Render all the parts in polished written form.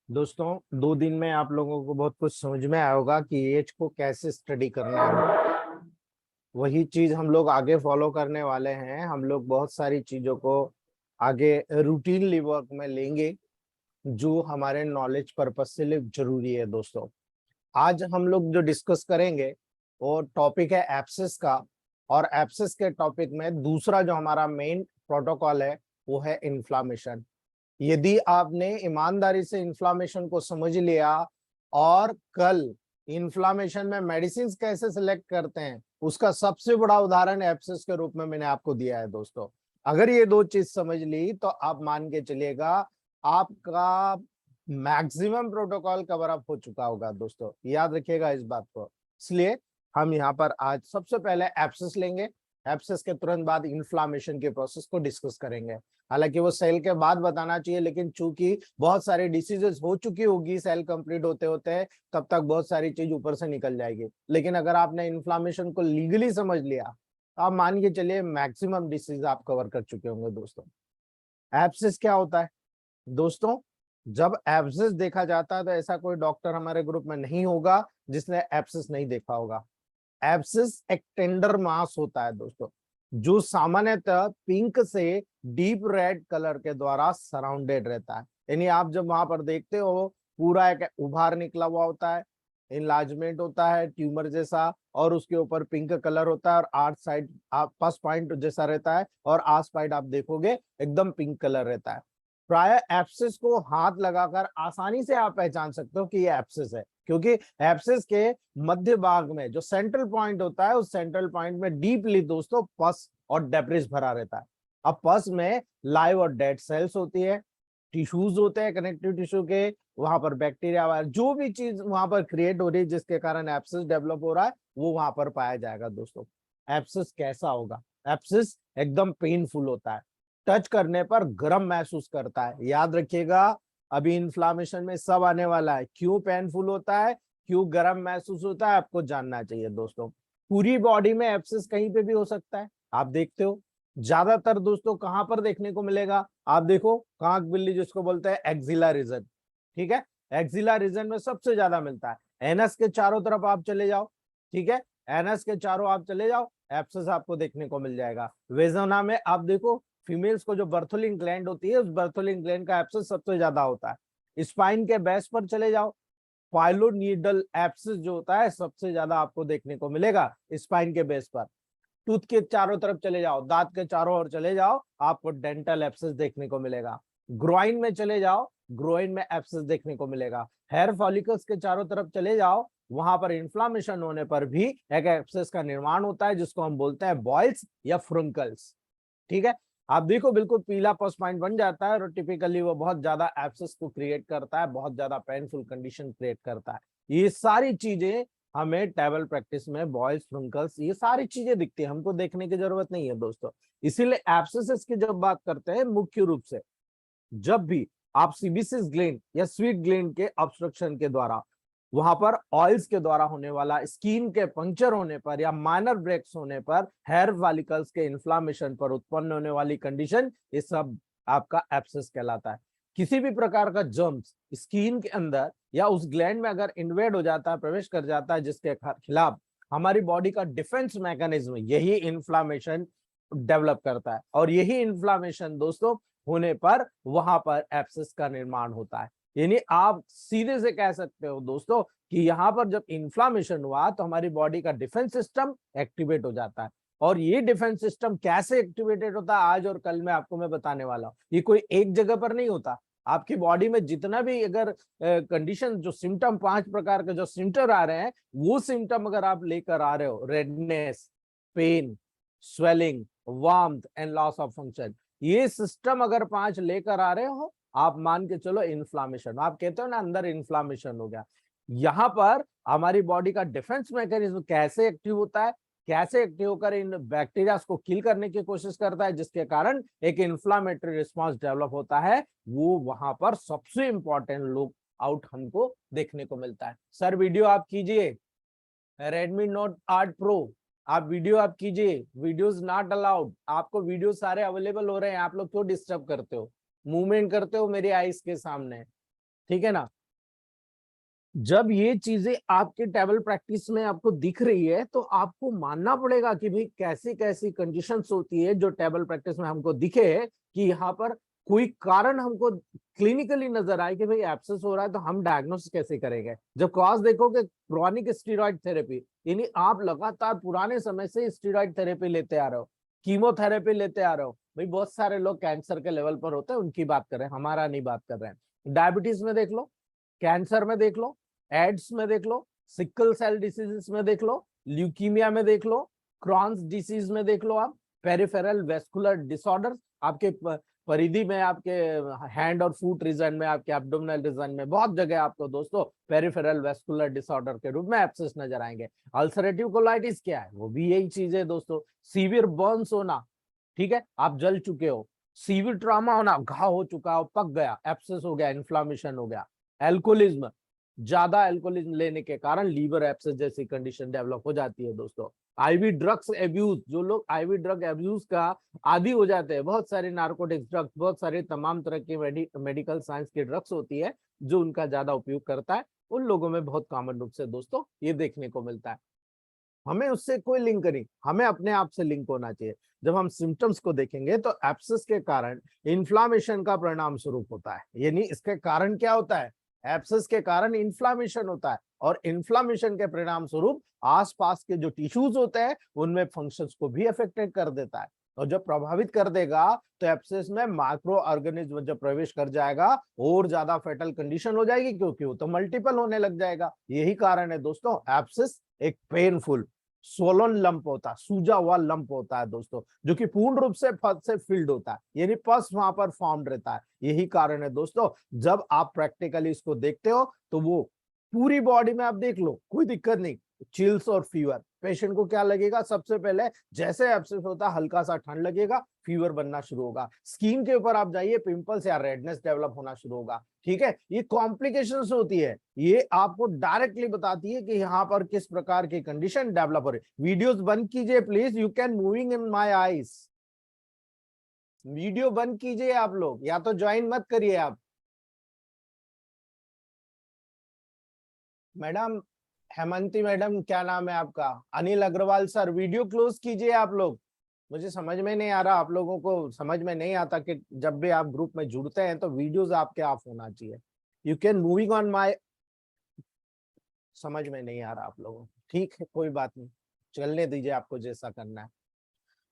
दोस्तों 2 दिन में आप लोगों को बहुत कुछ समझ में आया होगा कि एज को कैसे स्टडी करना है। वही चीज हम लोग आगे फॉलो करने वाले हैं। हम लोग बहुत सारी चीजों को आगे रूटीनली वर्क में लेंगे जो हमारे नॉलेज पर्पस से लिए जरूरी है। दोस्तों आज हम लोग जो डिस्कस करेंगे वो टॉपिक है एब्सेस का। और एब्सेस के टॉपिक में दूसरा जो हमारा मेन प्रोटोकॉल है वो है इन्फ्लामेशन। यदि आपने ईमानदारी से इन्फ्लामेशन को समझ लिया और कल इन्फ्लामेशन में मेडिसिन कैसे सिलेक्ट करते हैं उसका सबसे बड़ा उदाहरण एब्सेस के रूप में मैंने आपको दिया है। दोस्तों अगर ये दो चीज समझ ली तो आप मान के चलिएगा आपका मैक्सिमम प्रोटोकॉल कवर अप हो चुका होगा। दोस्तों याद रखिएगा इस बात को। इसलिए हम यहाँ पर आज सबसे पहले एब्सेस लेंगे। एब्सेस के तुरंत बाद इन्फ्लामेशन के प्रोसेस को डिस्कस करेंगे। हालांकि वो सेल के बाद बताना चाहिए, लेकिन चूंकि बहुत सारी डिसीजेस हो चुकी होगी सेल कंप्लीट होते होते, तब तक बहुत सारी चीज ऊपर से निकल जाएगी। लेकिन अगर आपने इन्फ्लामेशन को लीगली समझ लिया तो आप मान के चलिए मैक्सिमम डिसीज आप कवर कर चुके होंगे। दोस्तों एब्सेस क्या होता है? दोस्तों जब एब्सेस देखा जाता है तो ऐसा कोई डॉक्टर हमारे ग्रुप में नहीं होगा जिसने एब्सेस नहीं देखा होगा। एब्सिस एक टेंडर मास होता है दोस्तों, जो सामान्यतः पिंक से डीप रेड कलर के द्वारा सराउंडेड रहता है। यानी आप जब वहां पर देखते हो पूरा एक उभार निकला हुआ होता है, इनलार्जमेंट होता है ट्यूमर जैसा, और उसके ऊपर पिंक कलर होता है और आठ साइड आप फर्स्ट पॉइंट जैसा रहता है और आस पाइड आप देखोगे एकदम पिंक कलर रहता है। प्राय एब्सिस को हाथ लगाकर आसानी से आप पहचान सकते हो कि ये एब्सिस है, क्योंकि एब्सिस के मध्य भाग में जो सेंट्रल पॉइंट होता है उस सेंट्रल पॉइंट में डीपली दोस्तों पस और डेब्रिस भरा रहता है। अब पस में लाइव और डेड सेल्स होती है, टिश्यूज होते हैं कनेक्टिव टिश्यू के, वहां पर बैक्टीरिया जो भी चीज वहां पर क्रिएट हो रही है जिसके कारण एब्सिस डेवलप हो रहा है वो वहां पर पाया जाएगा। दोस्तों एब्सिस कैसा होगा? एब्सिस एकदम पेनफुल होता है, टच करने पर गर्म महसूस करता है। याद रखिएगा अभी इन्फ्लामेशन में सब आने वाला है, क्यों पेनफुल होता है, क्यों गर्म महसूस होता है, आपको जानना चाहिए। दोस्तों पूरी बॉडी में एब्सिस कहीं पे भी हो सकता है, आप देखते हो। ज्यादातर दोस्तों कहां पर देखने को मिलेगा? आप देखो कांक बिल्ली जिसको बोलते हैं एक्सिला रीजन, ठीक है, एक्सिला रीजन में सबसे ज्यादा मिलता है। एनस के चारों तरफ आप चले जाओ, ठीक है, एनस के चारों आप चले जाओ, एब्सिस आपको देखने को मिल जाएगा। वेजोना में आप देखो फीमेल्स को जो बर्थोलिन ग्लैंड होती है उस बर्थोलिन ग्लैंड का एब्सिस सबसे ज्यादा होता है। स्पाइन के बेस पर चले जाओ, पाइलोनीडल एब्सिस जो होता है सबसे ज्यादा आपको देखने को मिलेगा स्पाइन के बेस पर। टूथ के चारों तरफ चले जाओ, दांत के चारों ओर चले जाओ, आपको डेंटल एब्सिस देखने को मिलेगा। ग्रोइन में चले जाओ, ग्रोइन में एब्सिस देखने को मिलेगा। हेयर फॉलिकल्स के चारों तरफ चले जाओ, वहां पर इन्फ्लामेशन होने पर भी एक एब्सिस का निर्माण होता है जिसको हम बोलते हैं बॉयल्स या फ्रुंकल्स, ठीक है। आप देखो बिल्कुल पीला पस पॉइंट बन जाता है और टिपिकली वो बहुत ज्यादा एब्सेस को क्रिएट करता है, बहुत ज्यादा पेनफुल कंडीशन क्रिएट करता है। ये सारी चीजें हमें टेबल प्रैक्टिस में बॉयल्स फ्रंकल्स ये सारी चीजें दिखती है, हमको देखने की जरूरत नहीं है। दोस्तों इसीलिए एब्सेसेस की जब बात करते हैं मुख्य रूप से जब भी आप सीबीसिस ग्लैंड या स्वीट ग्लैंड के ऑब्स्ट्रक्शन के द्वारा, वहां पर ऑयल्स के द्वारा होने वाला, स्किन के पंक्चर होने पर या माइनर ब्रेक्स होने पर, हेयर फॉलिकल्स के इन्फ्लामेशन पर उत्पन्न होने वाली कंडीशन, ये सब आपका एब्सेस कहलाता है। किसी भी प्रकार का जर्म्स स्किन के अंदर या उस ग्लैंड में अगर इन्वेड हो जाता है, प्रवेश कर जाता है, जिसके खिलाफ हमारी बॉडी का डिफेंस मैकेनिज्म यही इन्फ्लामेशन डेवलप करता है, और यही इन्फ्लामेशन दोस्तों होने पर वहां पर एब्सेस का निर्माण होता है। यानी आप सीधे से कह सकते हो दोस्तों कि यहाँ पर जब इन्फ्लामेशन हुआ तो हमारी बॉडी का डिफेंस सिस्टम एक्टिवेट हो जाता है। और ये डिफेंस सिस्टम कैसे एक्टिवेटेड होता है आज और कल में आपको मैं बताने वाला हूँ। ये कोई एक जगह पर नहीं होता, आपकी बॉडी में जितना भी अगर कंडीशन जो सिम्टम 5 प्रकार के जो सिम्टम आ रहे हैं, वो सिम्टम अगर आप लेकर आ रहे हो, redness, pain, swelling, warmth and loss of function, ये सिस्टम अगर 5 लेकर आ रहे हो, आप मान के चलो इन्फ्लामेशन, आप कहते हो ना अंदर इन्फ्लामेशन हो गया। यहां पर हमारी बॉडी का डिफेंस मैकेनिज्म कैसे एक्टिव होता है, कैसे एक्टिव होकर इन बैक्टीरिया को किल करने की कोशिश करता है, जिसके कारण एक इन्फ्लामेटरी रिस्पॉन्स डेवलप होता है, वो वहां पर सबसे इंपॉर्टेंट लुक आउट हमको देखने को मिलता है। सर वीडियो आप कीजिए, रेडमी नोट 8 प्रो आप वीडियो आप कीजिए, वीडियोस नॉट अलाउड। आपको वीडियो सारे अवेलेबल हो रहे हैं, आप लोग क्यों डिस्टर्ब करते हो, मूवमेंट करते हो मेरी आईज के सामने, ठीक है ना। जब ये चीजें आपके टेबल प्रैक्टिस में आपको दिख रही है तो आपको मानना पड़ेगा कि भाई कैसी कैसी कंडीशंस होती है जो टेबल प्रैक्टिस में हमको दिखे कि यहाँ पर कोई कारण हमको क्लिनिकली नजर आए कि भाई एब्सेस हो रहा है, तो हम डायग्नोस कैसे करेंगे। जब कॉज देखोगे क्रॉनिक स्टीरॉइड थेरेपी, यानी आप लगातार पुराने समय से स्टीरॉइड थेरेपी लेते आ रहे हो, कीमोथेरेपी लेते आ रहे हो। भाई बहुत सारे लोग कैंसर के लेवल पर होते हैं, उनकी बात कर रहे हैं, हमारा नहीं बात कर रहे हैं। डायबिटीज में देख लो, कैंसर में देख लो, एड्स में देख लो, सिकल सेल डिसीजेस में देख लो, ल्यूकीमिया में देख लो, क्रॉन्स डिसीज में देख लो, आप पेरिफेरल वेस्कुलर डिसऑर्डर, आपके परिधि में, आपके हैंड और फुट रीजन में, आपके एब्डोमिनल रीजन में, बहुत जगह आपको दोस्तों पेरिफेरल वेस्कुलर डिसऑर्डर के रूप में एब्सेस नजर आएंगे। अल्सरेटिव कोलाइटिस क्या है, वो भी यही चीज है दोस्तों। सीवियर बर्न्स होना, ठीक है, आप जल चुके हो। सीवियर ट्रॉमा होना, घाव हो चुका है, पक गया, एब्सेस हो गया, इन्फ्लामेशन हो गया। एल्कोहलिज्म, ज्यादा एल्कोहलिज्म लेने के कारण लीवर एब्सेस जैसी कंडीशन डेवलप हो जाती है दोस्तों। आईवी ड्रग्स एब्यूज, जो लोग आईवी ड्रग एब्यूज का आदि हो जाते हैं, बहुत सारे नार्कोटिक्स ड्रग्स, बहुत सारे तमाम तरह की मेडिकल साइंस की ड्रग्स होती है जो उनका ज्यादा उपयोग करता है, उन लोगों में बहुत कॉमन रूप से दोस्तों ये देखने को मिलता है। हमें उससे कोई लिंक नहीं, हमें अपने आप से लिंक होना चाहिए। जब हम सिम्टम्स को देखेंगे तो एब्सेस के कारण इन्फ्लामेशन का परिणाम स्वरूप होता है, यानी इसके कारण क्या होता है, एब्सेस के कारण इन्फ्लामेशन होता है, और इन्फ्लामेशन के परिणाम स्वरूप आसपास के जो टिश्यूज होते हैं उनमें फंक्शंस को भी अफेक्टेड कर देता है। और जब प्रभावित कर देगा तो एब्सेस में माइक्रो ऑर्गेनिज्म जब प्रवेश कर जाएगा और ज्यादा फेटल कंडीशन हो जाएगी, क्योंकि वो तो मल्टीपल होने लग जाएगा। यही कारण है दोस्तों, एब्सेस एक पेनफुल स्वोलन लंप होता है, सूजा हुआ लंप होता है दोस्तों, जो कि पूर्ण रूप से पस से फिल्ड होता है, यानी पस वहां पर फॉर्म रहता है। यही कारण है दोस्तों, जब आप प्रैक्टिकली इसको देखते हो तो वो पूरी बॉडी में आप देख लो, कोई दिक्कत नहीं, चिल्स और फीवर, पेशेंट को क्या लगेगा, सबसे पहले जैसे एब्सेस होता है हल्का सा ठंड लगेगा, फीवर बनना शुरू होगा, स्किन के ऊपर आप जाइए पिंपल्स या रेडनेस डेवलप होना शुरू होगा। ठीक है, ये कॉम्प्लिकेशंस होती है, ये आपको डायरेक्टली बताती है कि यहाँ पर किस प्रकार की कंडीशन डेवलप हो रही। वीडियोस बंद कीजिए please, you can moving in my eyes. Video बंद कीजिए आप लोग, या तो ज्वाइन मत करिए आप। मैडम, हेमंती मैडम, क्या नाम है आपका, Anil Agarwal sir, video close कीजिए आप लोग। मुझे समझ में नहीं आ रहा, आप लोगों को समझ में नहीं आता कि जब भी आप ग्रुप में जुड़ते हैं तो वीडियोस आपके ऑफ होना चाहिए। You can moving on my, समझ में नहीं आ रहा आप लोगों को, ठीक है कोई बात नहीं, चलने दीजिए, आपको जैसा करना है।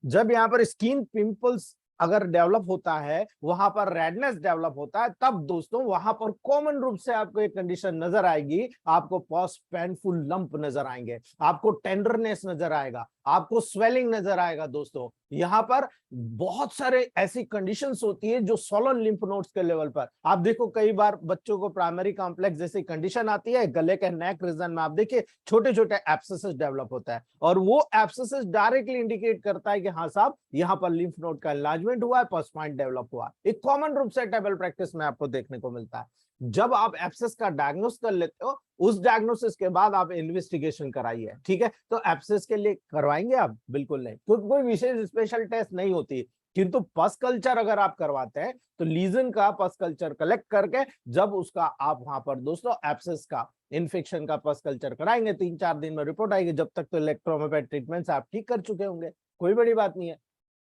जब यहाँ पर स्किन पिंपल्स अगर डेवलप होता है, वहां पर रेडनेस डेवलप होता है, तब दोस्तों वहां पर कॉमन रूप से आपको एक कंडीशन नजर आएगी, आपको पोस्ट पेनफुल लंप नजर आएंगे, आपको टेंडरनेस नजर आएगा, आपको स्वेलिंग नजर आएगा दोस्तों। यहाँ पर बहुत सारे ऐसी कंडीशंस होती है जो सोलन लिम्फ नोड्स के लेवल पर आप देखो, कई बार बच्चों को प्राइमरी कॉम्प्लेक्स जैसी कंडीशन आती है, गले के नेक रीजन में आप देखिए छोटे छोटे एब्सेसेस डेवलप होता है, और वो एब्सेसेस डायरेक्टली इंडिकेट करता है कि हाँ साहब यहाँ पर लिम्फ नोड का एनलार्जमेंट हुआ है, पस पॉइंट डेवलप हुआ। एक कॉमन रूप से टेबल प्रैक्टिस में आपको देखने को मिलता है। जब आप एब्सेस का डायग्नोस कर लेते हो, उस डायग्नोसिस के बाद आप इन्वेस्टिगेशन कराइए। ठीक है, तो एब्सेस के लिए करवाएंगे आप, बिल्कुल नहीं, तो कोई विशेष स्पेशल टेस्ट नहीं होती, किंतु पस कल्चर अगर आप करवाते हैं तो लीजन का पस कल्चर कलेक्ट करके जब उसका आप वहां पर दोस्तों एब्सेस का इन्फेक्शन का पस कल्चर कराएंगे, 3-4 दिन में रिपोर्ट आएगी, जब तक तो इलेक्ट्रोमेपेड ट्रीटमेंट से आप ठीक कर चुके होंगे, कोई बड़ी बात नहीं है।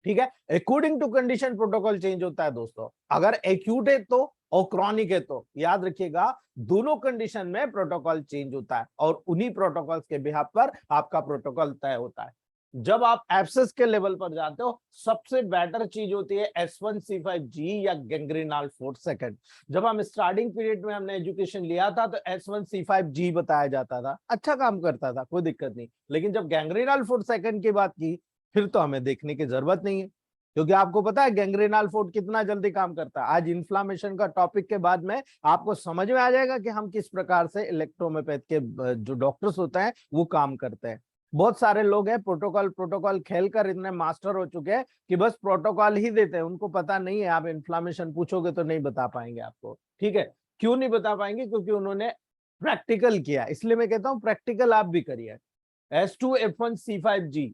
ठीक है, according to condition protocol change होता है दोस्तों, अगर एक्यूट है तो और क्रॉनिक है तो याद रखिएगा दोनों कंडीशन में प्रोटोकॉल चेंज होता है, और उन्हीं प्रोटोकॉल्स के बिहाफ पर आपका प्रोटोकॉल तय होता है। जब आप एब्सेस के लेवल पर जाते हो, सबसे बेटर चीज होती है S1C5G या गैंग्रीनल फोर्थ सेकंड। जब हम स्टार्टिंग पीरियड में हमने एजुकेशन लिया था तो S1C5G बताया जाता था, अच्छा काम करता था, कोई दिक्कत नहीं, लेकिन जब गैंग्रीनल फोर्थ सेकंड की बात की फिर तो हमें देखने की जरूरत नहीं है, क्योंकि आपको पता है गैंग्रीनल फोर्ट कितना जल्दी काम करता है। आज इन्फ्लामेशन का टॉपिक के बाद में आपको समझ में आ जाएगा कि हम किस प्रकार से इलेक्ट्रोमेपैथ के जो डॉक्टर्स होते हैं वो काम करते हैं। बहुत सारे लोग हैं प्रोटोकॉल प्रोटोकॉल खेलकर इतने मास्टर हो चुके हैं कि बस प्रोटोकॉल ही देते हैं, उनको पता नहीं है, आप इन्फ्लामेशन पूछोगे तो नहीं बता पाएंगे आपको। ठीक है, क्यों नहीं बता पाएंगे, क्योंकि उन्होंने प्रैक्टिकल किया, इसलिए मैं कहता हूं प्रैक्टिकल आप भी करिए। S2F1C5G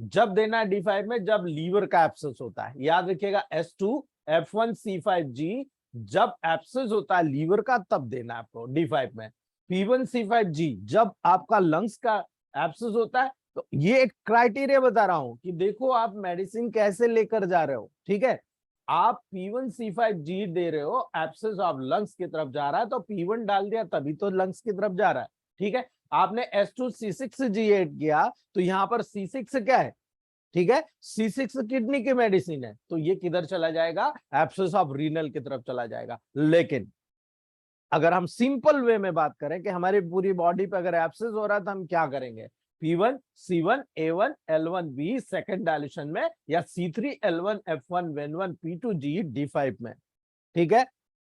जब देना है D5 में, जब लीवर का एब्सेस होता है, याद रखिएगा S2F1C5G जब एब्सेस होता है लीवर का तब देना है आपको D5 में। P1C5G जब आपका लंग्स का एब्सेस होता है, तो ये एक क्राइटेरिया बता रहा हूं कि देखो आप मेडिसिन कैसे लेकर जा रहे हो, ठीक है। आप P1C5G दे रहे हो, एब्सेस ऑफ लंग्स की तरफ जा रहा है, तो P1 डाल दिया तभी तो लंग्स की तरफ जा रहा है, ठीक है। आपने S2C6G8 किया, तो यहां पर C6 क्या है, ठीक है, C6 किडनी की मेडिसिन है, तो ये किधर चला जाएगा, एब्सेस ऑफ रीनल की तरफ चला जाएगा। लेकिन अगर हम सिंपल वे में बात करें कि हमारी पूरी बॉडी पे अगर एब्सेस हो रहा है तो हम क्या करेंगे, P1 C1 A1 L1 B second dilution में, या C3 L1 F1 Ven1 P2 G D5 में, ठीक है।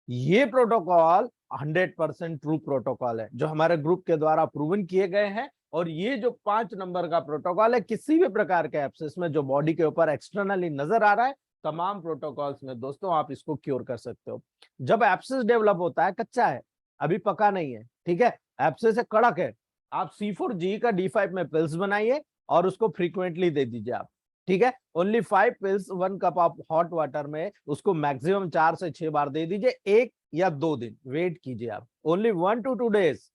ये प्रोटोकॉल 100% ट्रू प्रोटोकॉल है जो हमारे ग्रुप के द्वारा प्रूवन किए गए हैं। और ये जो 5 नंबर का प्रोटोकॉल है, किसी भी प्रकार के एब्सेस में जो बॉडी के ऊपर एक्सटर्नली नजर आ रहा है, तमाम प्रोटोकॉल्स में दोस्तों आप इसको क्योर कर सकते हो। जब एब्सेस डेवलप होता है, कच्चा है, अभी पका नहीं है, ठीक है, एब्सेस है, कड़क है, आप C4G का D5 में पिल्स बनाइए और उसको फ्रीक्वेंटली दे दीजिए आप, ठीक है। Only 5 pills 1 cup of hot water में, उसको मैक्सिमम 4 से 6 बार दे दीजिए, 1 या 2 दिन वेट कीजिए आप, ओनली 1 to 2 डेज,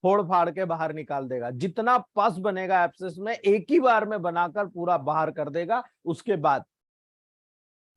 फोड़ फाड़ के बाहर निकाल देगा। जितना पस बनेगा एब्सेस में, एक ही बार में बनाकर पूरा बाहर कर देगा। उसके बाद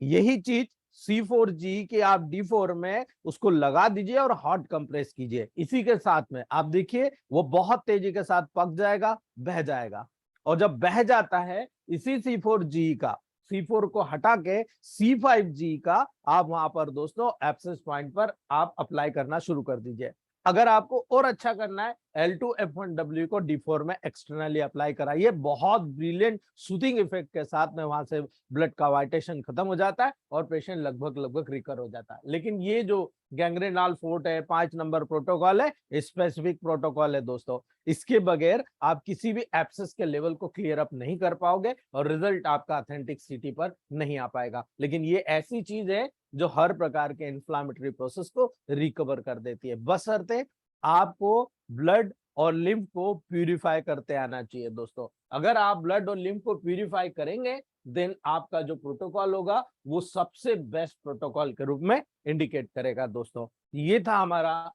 यही चीज C4G के आप D4 में उसको लगा दीजिए और हॉट कंप्रेस कीजिए। इसी के साथ में आप देखिए वो बहुत तेजी के साथ पक जाएगा, बह जाएगा। और जब बह जाता है, इसी C4G का, C4 को हटा के C5G का आप वहां पर दोस्तों एब्सेस पॉइंट पर आप अप्लाई करना शुरू कर दीजिए। अगर आपको और अच्छा करना है, L2F1W को D4 में एक्सटर्नली अप्लाई कराइए, बहुत ब्रिलियंट सूथिंग इफेक्ट के साथ में वहां से ब्लड का वाइटेशन खत्म हो जाता है और पेशेंट लगभग रिकवर हो जाता है। लेकिन ये जो गैंग्रेनॉल फोर्ट है, 5 नंबर प्रोटोकॉल है, स्पेसिफिक प्रोटोकॉल है दोस्तों। इसके बगैर आप किसी भी एब्सेस के लेवल को क्लियर अप नहीं कर पाओगे और रिजल्ट आपका ऑथेंटिसिटी पर नहीं आ पाएगा। लेकिन ये ऐसी चीज है जो हर प्रकार के इन्फ्लामेटरी प्रोसेस को रिकवर कर देती है, बशर्ते आपको ब्लड और लिम्फ को प्यूरिफाई करते आना चाहिए दोस्तों। अगर आप ब्लड और लिम्फ को प्यूरिफाई करेंगे, देन आपका जो प्रोटोकॉल होगा वो सबसे बेस्ट प्रोटोकॉल के रूप में इंडिकेट करेगा दोस्तों। ये था हमारा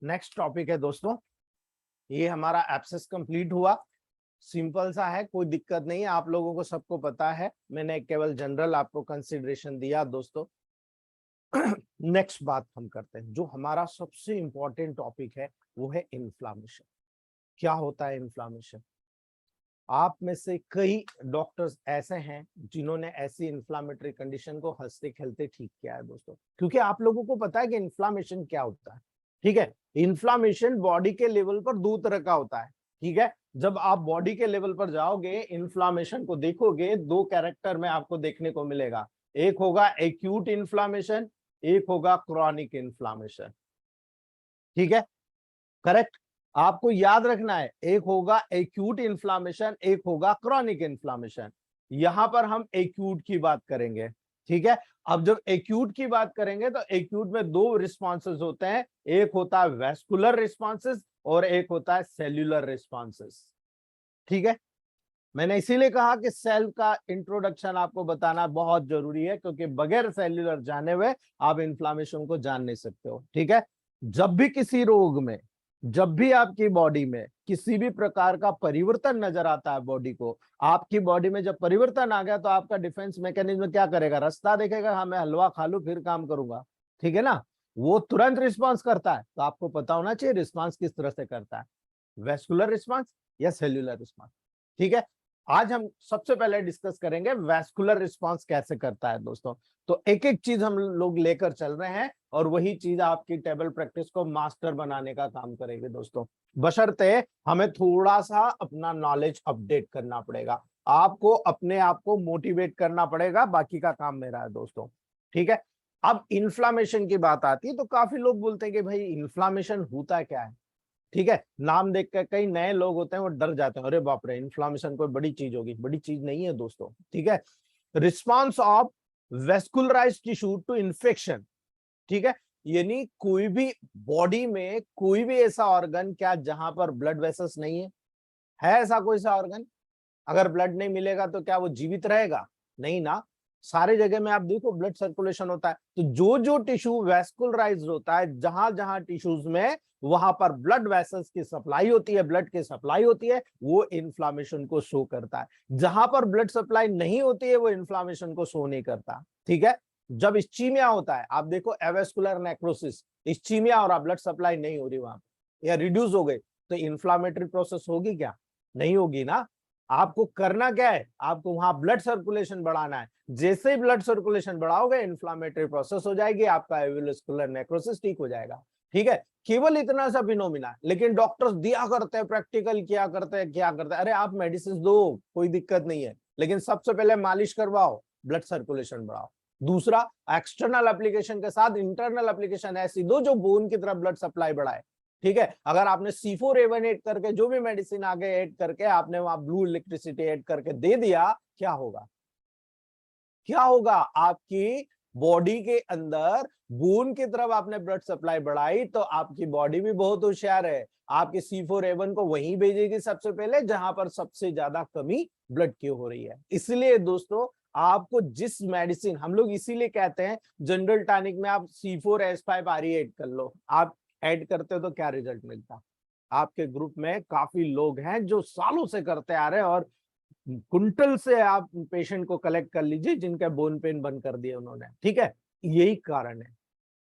नेक्स्ट टॉपिक है दोस्तों। ये हमारा एब्सेस कंप्लीट हुआ, सिंपल सा है, कोई दिक्कत नहीं है, आप लोगों को सबको पता है, मैंने केवल जनरल आपको कंसिडरेशन दिया दोस्तों। नेक्स्ट बात हम करते हैं, जो हमारा सबसे इंपॉर्टेंट टॉपिक है वो है इन्फ्लामेशन। क्या होता है इन्फ्लामेशन? आप में से कई डॉक्टर्स ऐसे हैं जिन्होंने ऐसी इन्फ्लामेटरी कंडीशन को हंसते खेलते ठीक किया है दोस्तों, क्योंकि आप लोगों को पता है कि इन्फ्लामेशन क्या होता है, ठीक है। इन्फ्लामेशन बॉडी के लेवल पर 2 तरह का होता है, ठीक है। जब आप बॉडी के लेवल पर जाओगे, इन्फ्लामेशन को देखोगे, 2 कैरेक्टर में आपको देखने को मिलेगा। एक होगा एक्यूट इन्फ्लामेशन, एक होगा क्रॉनिक इन्फ्लामेशन, ठीक है, करेक्ट। आपको याद रखना है, एक होगा एक्यूट इन्फ्लामेशन, एक होगा क्रॉनिक इन्फ्लामेशन। यहां पर हम एक्यूट की बात करेंगे, ठीक है। अब जब एक्यूट की बात करेंगे तो एक्यूट में 2 रिस्पॉन्सेस होते हैं, एक होता है वेस्कुलर रिस्पॉन्सेस और एक होता है सेल्यूलर रिस्पॉन्सेस, ठीक है। मैंने इसीलिए कहा कि सेल का इंट्रोडक्शन आपको बताना बहुत जरूरी है, क्योंकि बगैर सेल्यूलर जाने हुए आप इन्फ्लामेशन को जान नहीं सकते हो, ठीक है। जब भी किसी रोग में, जब भी आपकी बॉडी में किसी भी प्रकार का परिवर्तन नजर आता है बॉडी को, आपकी बॉडी में जब परिवर्तन आ गया तो आपका डिफेंस मैकेनिज्म क्या करेगा, रास्ता देखेगा, हाँ मैं हलवा खा लूं फिर काम करूंगा, ठीक है ना। वो तुरंत रिस्पॉन्स करता है, तो आपको पता होना चाहिए रिस्पॉन्स किस तरह से करता है, वेस्कुलर रिस्पॉन्स या सेल्यूलर रिस्पॉन्स, ठीक है। आज हम सबसे पहले डिस्कस करेंगे वेस्कुलर रिस्पांस कैसे करता है दोस्तों। तो एक एक चीज हम लोग लेकर चल रहे हैं और वही चीज आपकी टेबल प्रैक्टिस को मास्टर बनाने का काम करेगी दोस्तों, बशर्ते हमें थोड़ा सा अपना नॉलेज अपडेट करना पड़ेगा, आपको अपने आप को मोटिवेट करना पड़ेगा, बाकी का काम मेरा है दोस्तों, ठीक है। अब इन्फ्लामेशन की बात आती है तो काफी लोग बोलते हैं कि भाई इन्फ्लामेशन होता क्या है, ठीक है। नाम देख कर कई नए लोग होते हैं वो डर जाते हैं, अरे बाप रे इन्फ्लामेशन कोई बड़ी चीज होगी, बड़ी चीज नहीं है दोस्तों, ठीक है। Response of vascularized tissue to infection, ठीक है, यानी कोई भी बॉडी में कोई भी ऐसा ऑर्गन क्या जहां पर ब्लड वेसल्स नहीं है ऐसा कोई सा ऑर्गन, अगर ब्लड नहीं मिलेगा तो क्या वो जीवित रहेगा? नहीं ना। सारे जगह में आप देखो ब्लड सर्कुलेशन होता है, तो जो जो टिश्यू वेस्कुलराइज होता है, जहां जहां टिश्यूज में वहां पर ब्लड वेसल्स की सप्लाई होती है, ब्लड की सप्लाई होती है, वो इन्फ्लामेशन को शो करता है। जहां पर ब्लड सप्लाई नहीं होती है वो इन्फ्लामेशन को शो नहीं करता। ठीक है। जब इस्चीमिया होता है, आप देखो एवेस्कुलर नेक्रोसिस, इस्चीमिया और ब्लड सप्लाई नहीं हो रही वहां पर या रिड्यूस हो गई, तो इन्फ्लामेटरी प्रोसेस होगी क्या? नहीं होगी ना। आपको करना क्या है, आपको वहां ब्लड सर्कुलेशन बढ़ाना है। जैसे ही ब्लड सर्कुलेशन बढ़ाओगे इन्फ्लामेटरी प्रोसेस हो जाएगी, आपका एवेस्कुलर नेक्रोसिस ठीक हो जाएगा। ठीक है। केवल इतना सा फिनोमिना, लेकिन डॉक्टर्स दिया करते हैं, प्रैक्टिकल किया करते हैं, क्या करते हैं, अरे आप मेडिसिन दो, कोई दिक्कत नहीं है, लेकिन सबसे पहले मालिश करवाओ, ब्लड सर्कुलेशन बढ़ाओ। दूसरा, एक्सटर्नल एप्लीकेशन के साथ इंटरनल एप्लीकेशन ऐसी दो जो बोन की तरफ ब्लड सप्लाई बढ़ाए। ठीक है। अगर आपने C4A1 ऐड करके जो भी मेडिसिन आगे ऐड करके आपने वहां ब्लू इलेक्ट्रिसिटी ऐड करके दे दिया, क्या होगा? क्या होगा? आपकी बॉडी के अंदर बोन की तरफ आपने ब्लड सप्लाई बढ़ाई तो आपकी बॉडी भी बहुत होशियार है, आपके C4A1 को वहीं भेजेगी सबसे पहले जहां पर सबसे ज्यादा कमी ब्लड की हो रही है। इसलिए दोस्तों, आपको जिस मेडिसिन, हम लोग इसीलिए कहते हैं जनरल टॉनिक में आप C4S5RE ऐड कर लो। आप ऐड करते हो तो क्या रिजल्ट मिलता? आपके ग्रुप में काफी लोग हैं जो सालों से करते आ रहे हैं, और कुंटल से आप पेशेंट को कलेक्ट कर लीजिए जिनका बोन पेन बंद कर दिया उन्होंने। ठीक है। यही कारण है,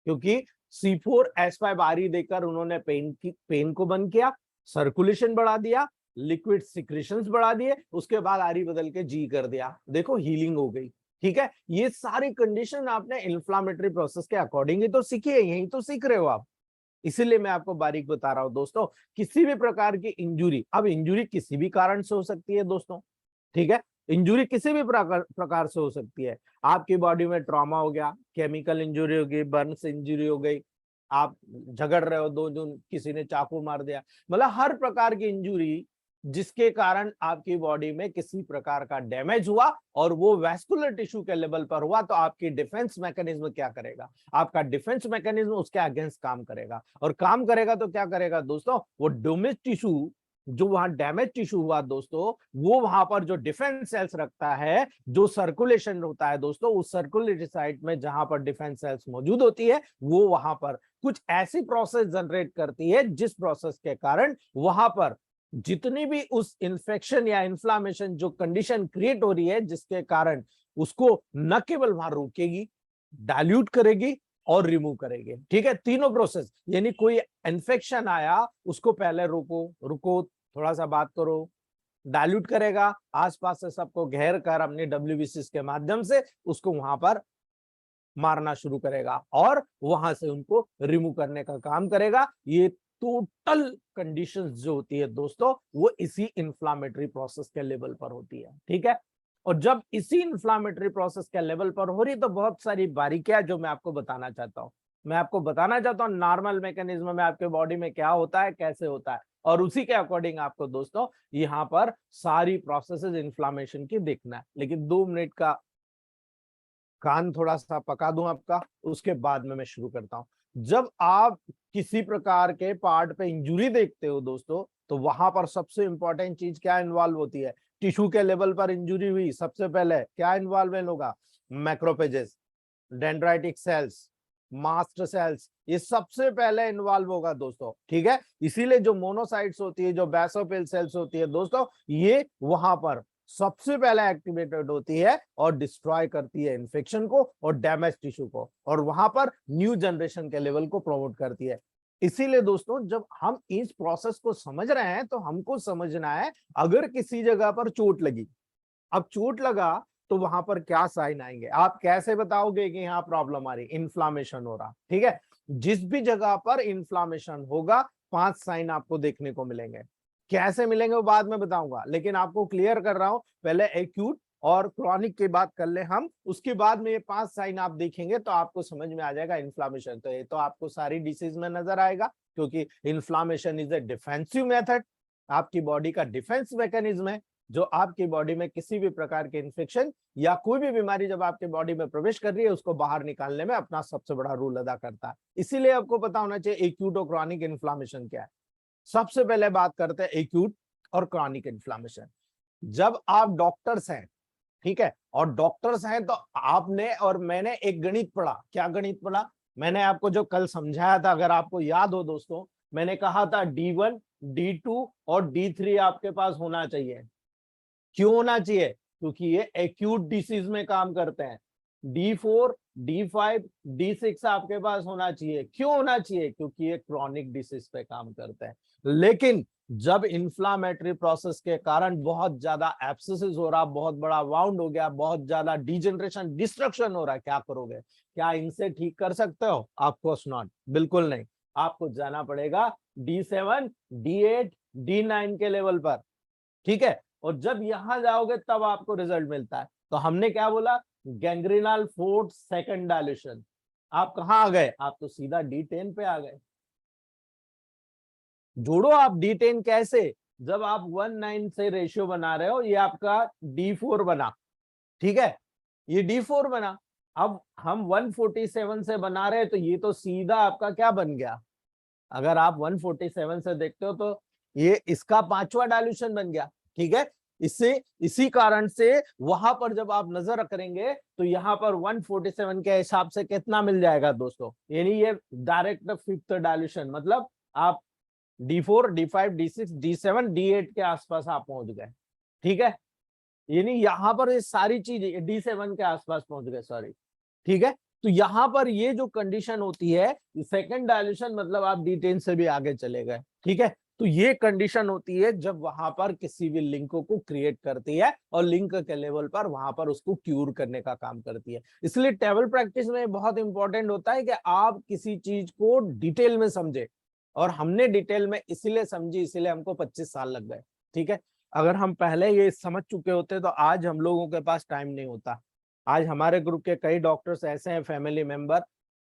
क्योंकि C4S5RE देकर उन्होंने पेन को बंद किया, सर्कुलेशन बढ़ा दिया, लिक्विड सिक्रेशंस बढ़ा दिए, उसके बाद आरी बदल के जी कर दिया, देखो हीलिंग हो गई। ठीक है। ये सारी कंडीशन आपने इन्फ्लामेटरी प्रोसेस के अकॉर्डिंग ही तो सीखी है, यही तो सीख रहे हो आप। इसीलिए मैं आपको बारीक बता रहा हूं दोस्तों, किसी भी प्रकार की इंजुरी, अब इंजुरी किसी भी कारण से हो सकती है दोस्तों। ठीक है। इंजुरी किसी भी प्रकार से हो सकती है। आपकी बॉडी में ट्रॉमा हो गया, केमिकल इंजुरी हो गई, बर्न्स इंजुरी हो गई, आप झगड़ रहे हो, दो जन किसी ने चाकू मार दिया, मतलब हर प्रकार की इंजुरी जिसके कारण आपकी बॉडी में किसी प्रकार का डैमेज हुआ और वो वैस्कुलर टिश्यू के लेवल पर हुआ, तो आपकी डिफेंस मैकेनिज्म क्या करेगा? आपका डिफेंस मैकेनिज्म उसके अगेंस्ट काम करेगा, और काम करेगा तो क्या करेगा दोस्तों? वो डैमेज टिश्यू, जो वहां डैमेज टिश्यू हुआ दोस्तों, वो वहां पर जो डिफेंस सेल्स रखता है, जो सर्कुलेशन होता है दोस्तों, उस सर्कुलेटरी साइट में जहां पर डिफेंस सेल्स मौजूद होती है, वो वहां पर कुछ ऐसी प्रोसेस जनरेट करती है जिस प्रोसेस के कारण वहां पर जितनी भी उस इंफेक्शन या इन्फ्लामेशन जो कंडीशन क्रिएट हो रही है, जिसके कारण उसको न केवल वहां रोकेगी, डाइल्यूट करेगी और रिमूव करेंगे। ठीक है। तीनों प्रोसेस, यानी कोई इन्फेक्शन आया, उसको पहले रोको, रुको, थोड़ा सा बात करो, डाइल्यूट करेगा, आसपास से सबको घेर कर अपने WBC के माध्यम से उसको वहां पर मारना शुरू करेगा और वहां से उनको रिमूव करने का काम करेगा। ये टोटल कंडीशंस जो होती है दोस्तों, वो इसी इंफ्लामेटरी प्रोसेस के लेवल पर होती है। ठीक है। और जब इसी इंफ्लामेटरी प्रोसेस के लेवल पर हो रही, तो बहुत सारी बारीकियां जो मैं आपको बताना चाहता हूं। मैं आपको बताना चाहता हूं नॉर्मल मैकेनिज्म में आपके बॉडी में क्या होता है, कैसे होता है, और उसी के अकॉर्डिंग आपको दोस्तों यहाँ पर सारी प्रोसेसेस इन्फ्लामेशन की देखना है। लेकिन 2 मिनट का कान थोड़ा सा पका दूं आपका, उसके बाद में मैं शुरू करता हूं। जब आप किसी प्रकार के पार्ट पे इंजुरी देखते हो दोस्तों, तो वहां पर सबसे इंपॉर्टेंट चीज क्या इन्वॉल्व होती है? टिश्यू के लेवल पर इंजुरी हुई, सबसे पहले क्या इन्वॉल्वमेंट होगा? Macrophages, dendritic cells, mast cells, ये सबसे पहले इन्वॉल्व होगा दोस्तों। ठीक है। इसीलिए जो मोनोसाइट्स होती है, जो बेसोफिल सेल्स होती है दोस्तों, ये वहां पर सबसे पहले एक्टिवेटेड होती है और डिस्ट्रॉय करती है इन्फेक्शन को और डैमेज टिश्यू को, और वहां पर न्यू जनरेशन के लेवल को प्रमोट करती है। इसीलिए दोस्तों, जब हम इस प्रोसेस को समझ रहे हैं, तो हमको समझना है, अगर किसी जगह पर चोट लगी, अब चोट लगा तो वहां पर क्या साइन आएंगे? आप कैसे बताओगे कि यहाँ प्रॉब्लम आ रही, इन्फ्लामेशन हो रहा? ठीक है। जिस भी जगह पर इन्फ्लामेशन होगा, 5 साइन आपको देखने को मिलेंगे। कैसे मिलेंगे वो बाद में बताऊंगा, लेकिन आपको क्लियर कर रहा हूं, पहले एक्यूट और क्रॉनिक की बात कर ले हम, उसके बाद में ये 5 साइन आप देखेंगे तो आपको समझ में आ जाएगा इन्फ्लामेशन। तो ये तो आपको सारी डिसीज में नजर आएगा, क्योंकि inflammation is a defensive method, आपकी बॉडी का डिफेंस मैकेनिज्म है, जो आपकी बॉडी में किसी भी प्रकार के इन्फेक्शन या कोई भी बीमारी जब आपके बॉडी में प्रवेश कर रही है, उसको बाहर निकालने में अपना सबसे बड़ा रोल अदा करता है। इसीलिए आपको पता होना चाहिए एक्यूट और क्रॉनिक इन्फ्लामेशन क्या है। सबसे पहले बात करते हैं एक्यूट और क्रॉनिक इन्फ्लामेशन। जब आप डॉक्टर्स हैं, ठीक है, और डॉक्टर्स हैं तो आपने और मैंने एक गणित पढ़ा। क्या गणित पढ़ा? मैंने आपको जो कल समझाया था, अगर आपको याद हो दोस्तों, मैंने कहा था D1, D2 और D3 आपके पास होना चाहिए। क्यों होना चाहिए? क्योंकि ये एक्यूट डिसीज में काम करते हैं। D4, D5, D6 आपके पास होना चाहिए। क्यों होना चाहिए? क्योंकि ये क्रॉनिक डिसीज पे काम करते हैं। लेकिन जब इंफ्लामेटरी प्रोसेस के कारण बहुत ज्यादा एब्सेसिस हो रहा, बहुत बड़ा वाउंड हो गया, बहुत ज्यादा डिजेनरेशन, डिस्ट्रक्शन हो रहा है, क्या करोगे? क्या इनसे ठीक कर सकते हो? ऑफकोर्स नॉट, बिल्कुल नहीं। आपको जाना पड़ेगा D7, D8, D9 के लेवल पर, ठीक है। और जब यहां जाओगे तब आपको रिजल्ट मिलता है। तो हमने क्या बोला? गैंग्रीनल फोर्थ सेकंड डायल्यूशन। आप कहां आ गए? आप तो सीधा D10 पे आ गए। जोड़ो आप D10 कैसे? जब आप 1:9 से रेशियो बना रहे हो, ये आपका D4 बना, ठीक है, ये D4 बना। अब हम 147 से बना रहे हैं तो ये तो सीधा आपका क्या बन गया? अगर आप 147 से देखते हो तो ये इसका 5वां डायल्यूशन बन गया, ठीक है। इससे इसी कारण से वहां पर जब आप नजर करेंगे तो यहाँ पर 147 के हिसाब से कितना मिल जाएगा दोस्तों? यानी ये डायरेक्ट फिफ्थ डायल्यूशन, मतलब आप D4, D5, D6, D7, D8 के आसपास आप पहुंच गए, ठीक है। यानी यहाँ पर ये सारी चीज D7 के आसपास पहुंच गए, सॉरी, ठीक है। तो यहाँ पर ये जो कंडीशन होती है सेकंड डायल्यूशन, मतलब आप D10 से भी आगे चले गए, ठीक है। तो ये कंडीशन होती है जब वहां पर किसी भी लिंक को क्रिएट करती है और लिंक के लेवल पर वहां पर उसको क्यूर करने का काम करती है। इसलिए टेबल प्रैक्टिस में बहुत इंपॉर्टेंट होता है कि आप किसी चीज को डिटेल में समझे। और हमने डिटेल में इसीलिए समझी, इसीलिए हमको 25 साल लग गए, ठीक है। अगर हम पहले ये समझ चुके होते तो आज हम लोगों के पास टाइम नहीं होता। आज हमारे ग्रुप के कई डॉक्टर्स ऐसे हैं, फैमिली मेंबर,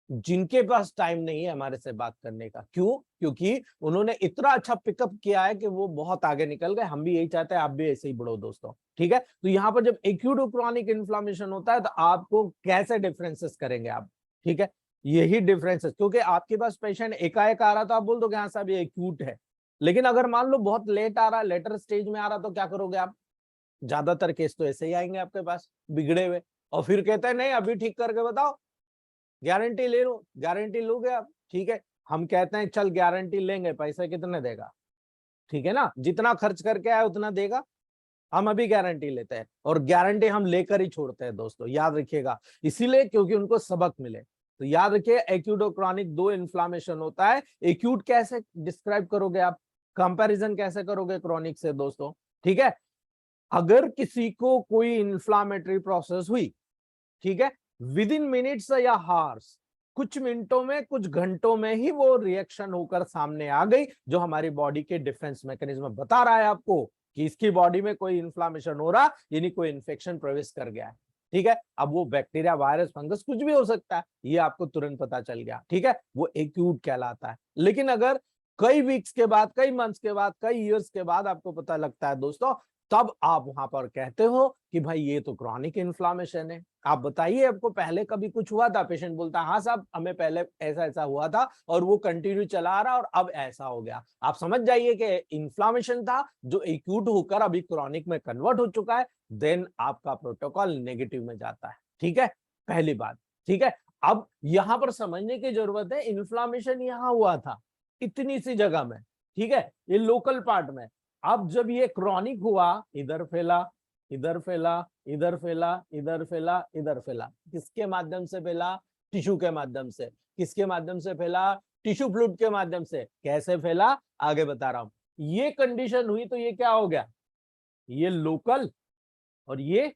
जिनके पास टाइम नहीं है हमारे से बात करने का। क्यों? क्योंकि उन्होंने इतना अच्छा पिकअप किया है कि वो बहुत आगे निकल गए। हम भी यही चाहते हैं आप भी ऐसे ही बढ़ो दोस्तों, ठीक है। तो यहाँ पर जब एक्यूट और क्रॉनिक इन्फ्लामेशन होता है तो आपको कैसे डिफरेंसेस करेंगे आप, ठीक है। यही डिफरेंसेस, क्योंकि आपके पास पेशेंट एकाएक आ रहा तो आप बोल दो कि हाँ साहब ये एक्यूट है। लेकिन अगर मान लो बहुत लेट आ रहा, लेटर स्टेज में आ रहा, तो क्या करोगे आप? ज्यादातर केस तो ऐसे ही आएंगे आपके पास बिगड़े हुए, और फिर कहते हैं नहीं अभी ठीक करके बताओ, गारंटी ले लो। गारंटी लोगे आप? ठीक है, हम कहते हैं चल गारंटी लेंगे, पैसे कितने देगा? ठीक है ना, जितना खर्च करके आए उतना देगा। हम अभी गारंटी लेते हैं और गारंटी हम लेकर ही छोड़ते हैं दोस्तों, याद रखिएगा। इसीलिए क्योंकि उनको सबक मिले। तो याद रखिए एक्यूट और क्रॉनिक दो इन्फ्लामेशन होता है। एक्यूट कैसे डिस्क्राइब करोगे आप? कंपैरिजन कैसे करोगे क्रॉनिक से दोस्तों? ठीक है, अगर किसी को कोई इन्फ्लामेटरी प्रोसेस हुई, ठीक है, विद इन मिनट्स या हार्स, कुछ मिनटों में कुछ घंटों में ही वो रिएक्शन होकर सामने आ गई, जो हमारी बॉडी के डिफेंस मैकेनिज्म बता रहा है आपको कि इसकी बॉडी में कोई इन्फ्लामेशन हो रहा, यानी कोई इन्फेक्शन प्रवेश कर गया है, ठीक है। अब वो बैक्टीरिया, वायरस, फंगस कुछ भी हो सकता है, ये आपको तुरंत पता चल गया, ठीक है, वो एक्यूट कहलाता है। लेकिन अगर कई वीक्स के बाद, कई मंथ्स के बाद, कई ईयर्स के बाद आपको पता लगता है दोस्तों, तब आप वहां पर कहते हो कि भाई ये तो क्रॉनिक इन्फ्लामेशन है। आप बताइए आपको पहले कभी कुछ हुआ था? पेशेंट बोलता है हाँ साहब हमें पहले ऐसा ऐसा हुआ था और वो कंटिन्यू चला रहा और अब ऐसा हो गया। आप समझ जाइए कि इन्फ्लामेशन था जो एक्यूट होकर अभी क्रॉनिक में कन्वर्ट हो चुका है। देन आपका प्रोटोकॉल नेगेटिव में जाता है, ठीक है, पहली बात, ठीक है। अब यहां पर समझने की जरूरत है, इन्फ्लामेशन यहां हुआ था इतनी सी जगह में, ठीक है, ये लोकल पार्ट में। अब जब ये क्रॉनिक हुआ, इधर फैला, इधर फैला, इधर फैला, इधर फैला, इधर फैला। किसके माध्यम से फैला? टिश्यू के माध्यम से। किसके माध्यम से फैला? टिश्यू फ्लूइड के माध्यम से। कैसे फैला? आगे बता रहा हूं। ये कंडीशन हुई तो ये क्या हो गया? ये लोकल और ये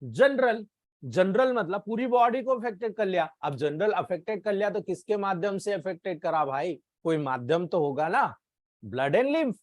जनरल। जनरल मतलब पूरी बॉडी को अफेक्टेड कर लिया। अब जनरल अफेक्टेड कर लिया तो किसके माध्यम से अफेक्टेड करा भाई? कोई माध्यम तो होगा ना, blood and lymph,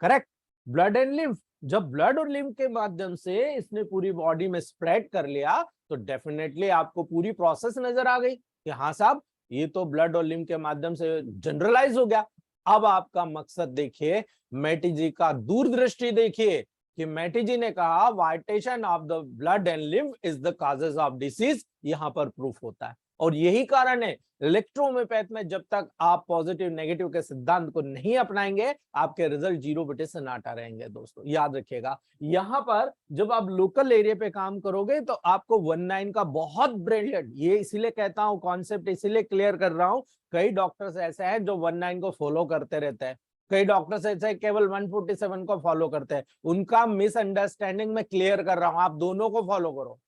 correct, blood and lymph. जब ब्लड और लिम्फ के माध्यम से इसने पूरी बॉडी में स्प्रेड कर लिया तो डेफिनेटली आपको पूरी प्रोसेस नजर आ गई कि हाँ साहब ये तो ब्लड और लिम्फ के माध्यम से जनरलाइज हो गया। अब आपका मकसद देखिए, मैटी जी का दूरदृष्टि देखिए कि मैटी जी ने कहा vitiation of the blood and lymph is the causes of disease, यहां पर प्रूफ होता है। और यही कारण है इलेक्ट्रोहोम्योपैथ में जब तक आप पॉजिटिव नेगेटिव के सिद्धांत को नहीं अपनाएंगे आपके रिजल्ट 0/8 रहेंगे। दोस्तों याद रखिएगा, यहाँ पर जब आप लोकल एरिया पे काम करोगे तो आपको 19 का बहुत ब्रिलियंट, ये इसीलिए कहता हूं कॉन्सेप्ट इसीलिए क्लियर कर रहा हूं, कई डॉक्टर्स ऐसे हैं जो 19 को फॉलो करते रहते हैं, कई डॉक्टर्स ऐसे केवल 147 को फॉलो करते हैं, उनका मिसअंडरस्टैंडिंग में क्लियर कर रहा हूं, आप दोनों को फॉलो करो।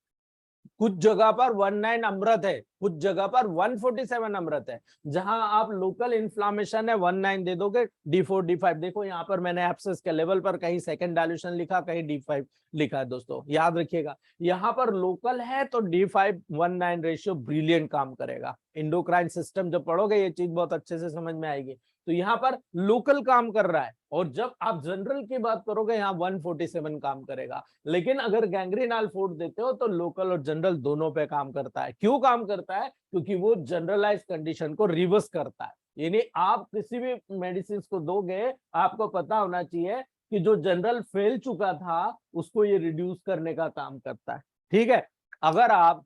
कुछ जगह पर 19 अमृत है, कुछ जगह पर 147 अमृत है। जहां आप लोकल इन्फ्लामेशन है 19 दे दोगे, D4 D5 देखो यहाँ पर मैंने एब्सेस के लेवल पर कहीं सेकंड डायल्यूशन लिखा, कहीं D5 लिखा है। दोस्तों याद रखिएगा, यहाँ पर लोकल है तो D5-19 रेशियो ब्रिलियंट काम करेगा। इंडोक्राइन सिस्टम जब पढ़ोगे ये चीज बहुत अच्छे से समझ में आएगी। तो यहाँ पर लोकल काम कर रहा है, और जब आप जनरल की बात करोगे यहाँ 147 काम करेगा। लेकिन अगर गैंग्रीनल फोर्स देते हो तो लोकल और जनरल दोनों पे काम करता है। क्यों काम करता है? क्योंकि वो जनरलाइज कंडीशन को रिवर्स करता है। यानी आप किसी भी मेडिसिन को दोगे, आपको पता होना चाहिए कि जो जनरल फैल चुका था उसको ये रिड्यूस करने का काम करता है। ठीक है, अगर आप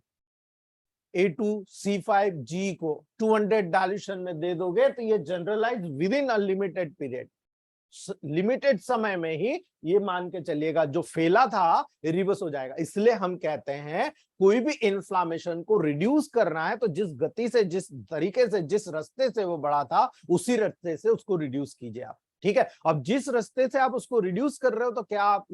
A2C5G को 200 डायल्यूशन में दे दोगे तो ये generalize within unlimited period, limited समय में ही ये मान के चलिएगा जो फैला था रिवर्स हो जाएगा। इसलिए हम कहते हैं कोई भी इन्फ्लामेशन को रिड्यूस करना है तो जिस गति से, जिस तरीके से, जिस रास्ते से वो बढ़ा था उसी रास्ते से उसको रिड्यूस कीजिए आप। ठीक है, अब जिस रास्ते से आप उसको रिड्यूस कर रहे हो तो क्या आप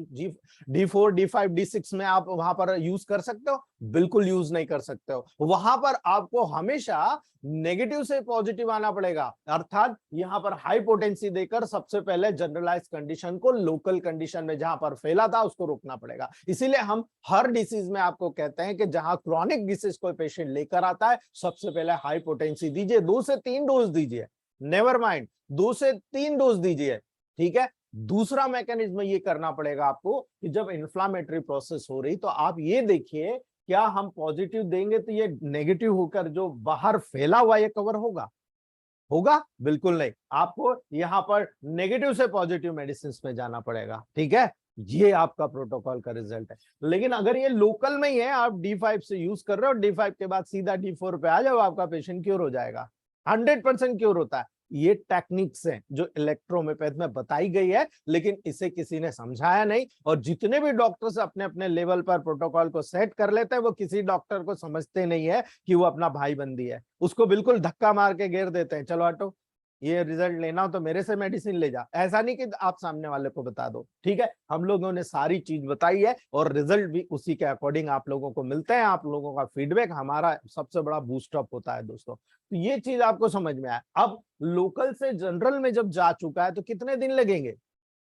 D4 D5 D6 में आप वहां पर यूज कर सकते हो? बिल्कुल यूज नहीं कर सकते हो। वहां पर आपको हमेशा नेगेटिव से पॉजिटिव आना पड़ेगा, अर्थात यहां पर हाई पोटेंसी देकर सबसे पहले जनरलाइज कंडीशन को लोकल कंडीशन में जहां पर फैला था उसको रोकना पड़ेगा। इसीलिए हम हर डिसीज में आपको कहते हैं कि जहां क्रॉनिक डिसीज कोई पेशेंट लेकर आता है सबसे पहले हाई पोटेंसी दीजिए, 2 से 3 डोज दीजिए, नेवर माइंड 2 से 3 डोज दीजिए। ठीक है, दूसरा मैकेनिज्म ये करना पड़ेगा आपको कि जब इन्फ्लामेटरी प्रोसेस हो रही तो आप ये देखिए क्या हम पॉजिटिव देंगे तो ये नेगेटिव होकर जो बाहर फैला हुआ ये कवर होगा? होगा? बिल्कुल नहीं। आपको यहां पर नेगेटिव से पॉजिटिव मेडिसिन में जाना पड़ेगा। ठीक है, ये आपका प्रोटोकॉल का रिजल्ट है। लेकिन अगर ये लोकल में ही है, आप D5 से यूज कर रहे हो, D5 के बाद सीधा D4 पे आ जाओ, आपका पेशेंट क्योर हो जाएगा, 100% क्योर होता है। ये टेक्निक्स हैं जो इलेक्ट्रोहोम्योपैथ में बताई गई है, लेकिन इसे किसी ने समझाया नहीं। और जितने भी डॉक्टर्स अपने अपने लेवल पर प्रोटोकॉल को सेट कर लेते हैं वो किसी डॉक्टर को समझते नहीं है कि वो अपना भाई बंदी है, उसको बिल्कुल धक्का मार के घेर देते हैं, चलो हटो, ये रिजल्ट लेना हो तो मेरे से मेडिसिन ले जा। ऐसा नहीं कि आप सामने वाले को बता दो। ठीक है, हम लोगों ने सारी चीज बताई है और रिजल्ट भी उसी के अकॉर्डिंग आप लोगों को मिलते हैं। आप लोगों का फीडबैक हमारा सबसे बड़ा बूस्टअप होता है। दोस्तों तो ये चीज आपको समझ में आया। अब लोकल से जनरल में जब जा चुका है तो कितने दिन लगेंगे?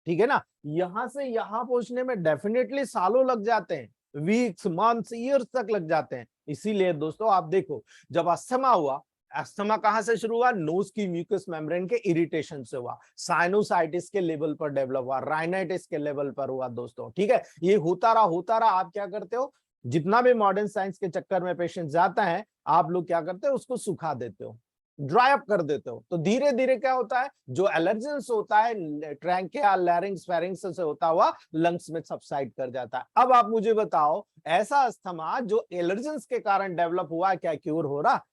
ठीक है ना, यहां से यहां पहुंचने में डेफिनेटली सालों लग जाते हैं, वीक्स, मंथ्स, ईयर्स तक लग जाते हैं। इसीलिए दोस्तों आप देखो, जब अस्थमा हुआ, अस्थमा कहां से शुरू हुआ? नोज की म्यूकस मेम्ब्रेन के इरिटेशन से हुआ, साइनोसाइटिस के लेवल पर डेवलप हुआ, राइनाइटिस के लेवल पर हुआ। दोस्तों ठीक है, ये होता रहा। आप क्या करते हो, जितना भी मॉडर्न साइंस के चक्कर में पेशेंट जाता है, आप लोग क्या करते हो, उसको सुखा देते हो, ड्राई अप कर देते हो। तो धीरे धीरे क्या होता है, जो एलर्जेंस होता है ट्रैंकिया, लैरिंग्स, फेरिंग्स से होता हुआ लंग्स में सबसाइड कर जाता है। अब आप मुझे बताओ, ऐसा अस्थमा जो एलर्जेंस के कारण डेवलप हुआ है, क्या क्योर हो रहा?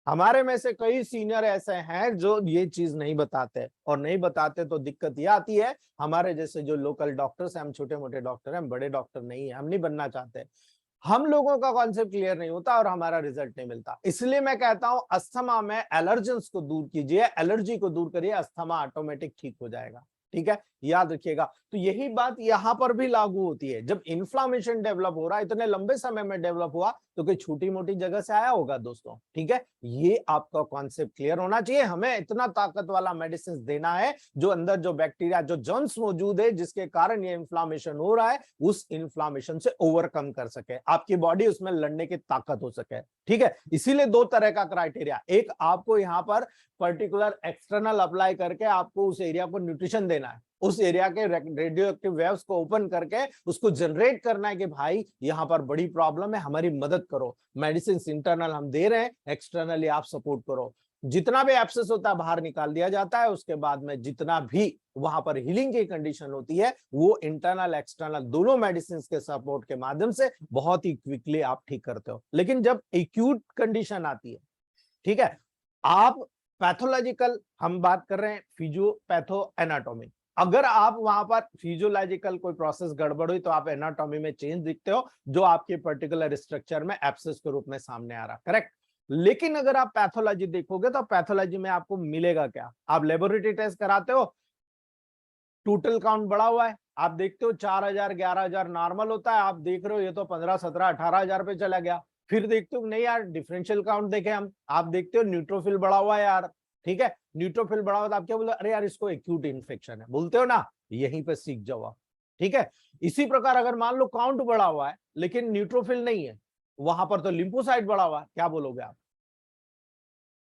हमारे में से कई सीनियर ऐसे हैं जो ये चीज नहीं बताते, और नहीं बताते तो दिक्कत ये आती है, हमारे जैसे जो लोकल डॉक्टर्स हैं, हम छोटे मोटे डॉक्टर हैं, हम बड़े डॉक्टर नहीं है, हम नहीं बनना चाहते, हम लोगों का कॉन्सेप्ट क्लियर नहीं होता और हमारा रिजल्ट नहीं मिलता। इसलिए मैं कहता हूं अस्थमा में एलर्जेंस को दूर कीजिए, एलर्जी को दूर करिए, अस्थमा ऑटोमेटिक ठीक हो जाएगा। ठीक है, याद रखिएगा। तो यही बात यहां पर भी लागू होती है। जब इन्फ्लामेशन डेवलप हो रहा है, इतने लंबे समय में डेवलप हुआ, तो कोई छोटी मोटी जगह से आया होगा दोस्तों। ठीक है, ये आपका कॉन्सेप्ट क्लियर होना चाहिए। हमें इतना ताकत वाला मेडिसिन देना है जो अंदर जो बैक्टीरिया, जो जर्म्स मौजूद है जिसके कारण ये इन्फ्लामेशन हो रहा है, उस इन्फ्लामेशन से ओवरकम कर सके, आपकी बॉडी उसमें लड़ने की ताकत हो सके। ठीक है, इसीलिए 2 तरह का क्राइटेरिया, एक आपको यहाँ पर पर्टिकुलर एक्सटर्नल अप्लाई करके आपको उस एरिया को न्यूट्रिशन देना है, उस एरिया के रेडियो एक्टिव वेव्स को ओपन करके उसको जनरेट करना है कि भाई यहाँ पर बड़ी प्रॉब्लम है, हमारी मदद करो। मेडिसिन इंटरनल हम दे रहे हैं, एक्सटर्नली आप सपोर्ट करो। जितना भी एब्सेस होता है बाहर निकाल दिया जाता है। उसके बाद में जितना भी वहां पर हीलिंग की कंडीशन होती है वो इंटरनल एक्सटर्नल दोनों मेडिसिन के सपोर्ट के माध्यम से बहुत ही क्विकली आप ठीक करते हो। लेकिन जब एक्यूट कंडीशन आती है, ठीक है। आप पैथोलॉजिकल हम बात कर रहे हैं, फिजियोपैथो एनाटॉमी, अगर आप वहां पर फिजियोलॉजिकल कोई प्रोसेस गड़बड़ हुई तो आप एनाटॉमी में चेंज दिखते हो, जो आपके पर्टिकुलर स्ट्रक्चर में एब्सेस के रूप में सामने आ रहा, करेक्ट। लेकिन अगर आप पैथोलॉजी देखोगे तो पैथोलॉजी में आपको मिलेगा क्या, आप लेबोरेटरी टेस्ट कराते हो, टोटल काउंट बढ़ा हुआ है, आप देखते हो 4,000 11,000 नॉर्मल होता है, आप देख रहे हो ये तो 15 17 18,000 पे चला गया। फिर देखते हो नहीं यार डिफरेंशियल काउंट देखे हम, आप देखते हो न्यूट्रोफिल बढ़ा हुआ है यार, ठीक है, न्यूट्रोफिल बढ़ा हुआ तो आप क्या बोलते हो, अरे यार इसको एक्यूट इन्फेक्शन है, बोलते हो ना, यहीं पे सीख जाओ आप, ठीक है। इसी प्रकार अगर मान लो काउंट बढ़ा हुआ है लेकिन न्यूट्रोफिल नहीं है, वहां पर तो लिम्फोसाइट बढ़ा हुआ है, क्या बोलोगे आप,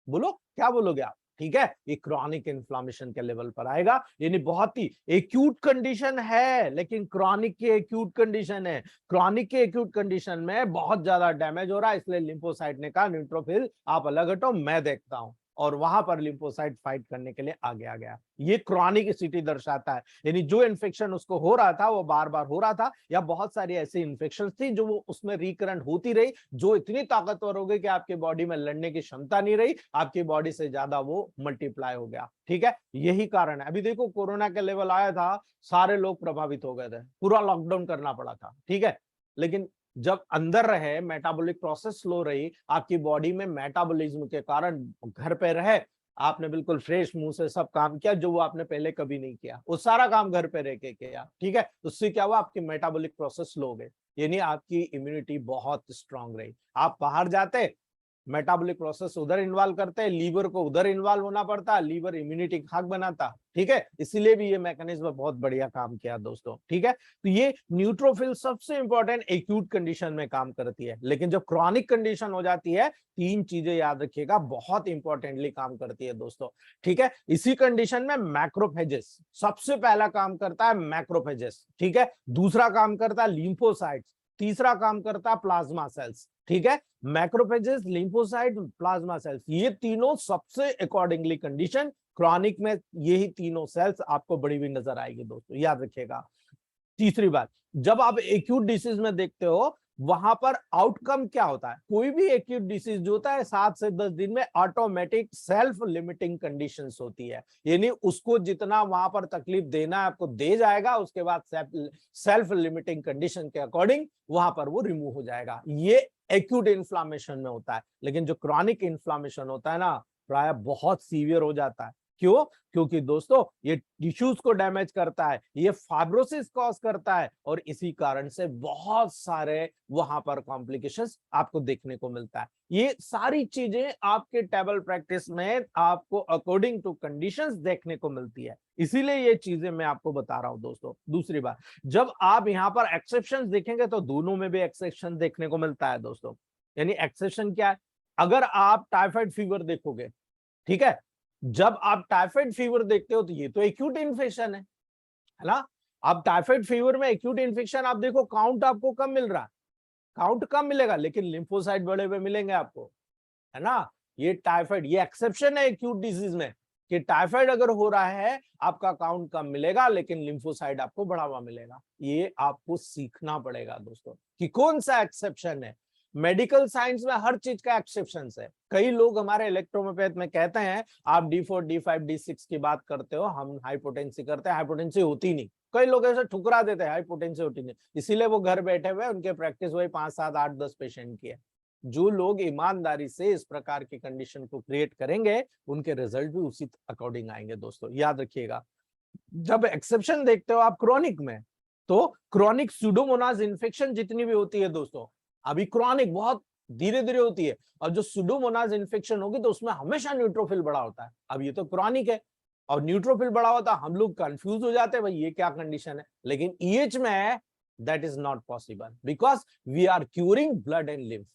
बोलो क्या बोलोगे आप, ठीक है, ये क्रॉनिक इन्फ्लामेशन के लेवल पर आएगा, यानी बहुत ही एक्यूट कंडीशन है, लेकिन क्रॉनिक के एक्यूट कंडीशन है, क्रॉनिक के एक्यूट कंडीशन में बहुत ज्यादा डैमेज हो रहा है, इसलिए लिम्फोसाइट ने कहा न्यूट्रोफिल आप अलग हटो, मैं देखता हूं, और वहां पर लिम्फोसाइट फाइट करने के लिए आगे आ गया। ये क्रॉनिक स्थिति दर्शाता है, यानी जो इन्फेक्शन उसको हो रहा था वो बार बार हो रहा था, या बहुत सारी ऐसी इन्फेक्शन थी जो वो उसमें रिकरेंट होती रही, जो इतनी ताकतवर हो गई कि आपके बॉडी में लड़ने की क्षमता नहीं रही, आपकी बॉडी से ज्यादा वो मल्टीप्लाई हो गया, ठीक है, यही कारण है। अभी देखो कोरोना का लेवल आया था, सारे लोग प्रभावित हो गए थे, पूरा लॉकडाउन करना पड़ा था, ठीक है, लेकिन जब अंदर रहे, मेटाबॉलिक प्रोसेस स्लो रही, आपकी बॉडी में मेटाबॉलिज्म के कारण घर पे रहे, आपने बिल्कुल फ्रेश मुंह से सब काम किया जो वो आपने पहले कभी नहीं किया, वो सारा काम घर पे रह के किया, ठीक है, उससे क्या हुआ, आपकी मेटाबॉलिक प्रोसेस स्लो हो गई, यानी आपकी इम्यूनिटी बहुत स्ट्रांग रही। आप बाहर जाते, मेटाबॉलिक प्रोसेस उधर इन्वॉल्व करते हैं, लीवर को उधर इन्वॉल्व होना पड़ता है, लीवर इम्यूनिटी खाक बनाता, ठीक है, इसीलिए भी ये मैकेनिज्म बहुत बढ़िया काम किया दोस्तों, ठीक है। तो ये न्यूट्रोफिल सबसे इंपॉर्टेंट एक्यूट कंडीशन में काम करती है, लेकिन जब क्रॉनिक कंडीशन हो जाती है, तीन चीजें याद रखिएगा, बहुत इंपॉर्टेंटली काम करती है दोस्तों, ठीक है। इसी कंडीशन में मैक्रोफेजेस सबसे पहला काम करता है, मैक्रोफेजेस, ठीक है, दूसरा काम करता है लिम्फोसाइट्स, तीसरा काम करता है प्लाज्मा सेल्स, ठीक है, मैक्रोफेजेस, लिम्फोसाइट, प्लाज्मा सेल्स, ये तीनों सबसे अकॉर्डिंगली कंडीशन क्रॉनिक में, यही तीनों सेल्स आपको बड़ी हुई नजर आएगी दोस्तों, याद रखिएगा। तीसरी बात, जब आप एक्यूट डिसीज में देखते हो, वहां पर आउटकम क्या होता है, कोई भी एक्यूट डिसीज जो होता है 7 से 10 दिन में ऑटोमेटिक सेल्फ लिमिटिंग कंडीशंस होती है, यानी उसको जितना वहां पर तकलीफ देना है आपको दे जाएगा, उसके बाद सेल्फ लिमिटिंग कंडीशन के अकॉर्डिंग वहां पर वो रिमूव हो जाएगा, ये एक्यूट इन्फ्लामेशन में होता है। लेकिन जो क्रॉनिक इन्फ्लामेशन होता है ना, प्राय बहुत सीवियर हो जाता है, क्यों, क्योंकि दोस्तों ये टिश्यूज को डैमेज करता है, ये फाइब्रोसिस कॉज करता है, और इसी कारण से बहुत सारे वहां पर कॉम्प्लिकेशंस आपको देखने को मिलता है। ये सारी चीजें आपके टेबल प्रैक्टिस में आपको अकॉर्डिंग टू कंडीशंस देखने को मिलती है, इसीलिए ये चीजें मैं आपको बता रहा हूं दोस्तों। दूसरी बात, जब आप यहाँ पर एक्सेप्शन देखेंगे तो दोनों में भी एक्सेप्शन देखने को मिलता है दोस्तों, यानी एक्सेप्शन क्या है, अगर आप टाइफाइड फीवर देखोगे, ठीक है, जब आप टाइफाइड फीवर देखते हो तो ये तो एक्यूट इन्फेक्शन है ना, आप टाइफाइड फीवर में एक्यूट इन्फेक्शन आप देखो, काउंट आपको कम मिल रहा है, काउंट कम मिलेगा लेकिन लिम्फोसाइट बड़े हुए मिलेंगे आपको, है ना, ये टाइफाइड, ये एक्सेप्शन है एक्यूट डिजीज में, कि टाइफाइड अगर हो रहा है आपका काउंट कम मिलेगा लेकिन लिम्फोसाइट आपको बढ़ा हुआ मिलेगा, ये आपको सीखना पड़ेगा दोस्तों कि कौन सा एक्सेप्शन है। मेडिकल साइंस में हर चीज का एक्सेप्शन है, कई लोग हमारे इलेक्ट्रोमोपैथ में कहते हैं आप D4 D5 D6 की बात करते हो, हम हाइपोटेंसी करते हैं, हाइपोटेंसी होती नहीं, कई लोग ऐसे ठुकरा देते हैं हाइपोटेंसी होती नहीं, इसीलिए वो घर बैठे हुए उनके प्रैक्टिस वही 5 7 8 10 पेशेंट की है। जो लोग ईमानदारी से इस प्रकार की कंडीशन को क्रिएट करेंगे उनके रिजल्ट भी उसी अकॉर्डिंग आएंगे दोस्तों, याद रखिएगा। जब एक्सेप्शन देखते हो आप क्रॉनिक में, तो क्रॉनिक सुडोमोनास इन्फेक्शन जितनी भी होती है दोस्तों, अभी क्रॉनिक बहुत धीरे धीरे होती है, और जो सुडोमोनास इन्फेक्शन होगी तो उसमें हमेशा न्यूट्रोफिल बड़ा होता है, अब ये तो क्रॉनिक है और न्यूट्रोफिल बड़ा होता है, हम लोग कंफ्यूज हो जाते हैं भाई ये क्या कंडीशन है, लेकिन ईएच में है, that is not possible because we are curing blood and lymph,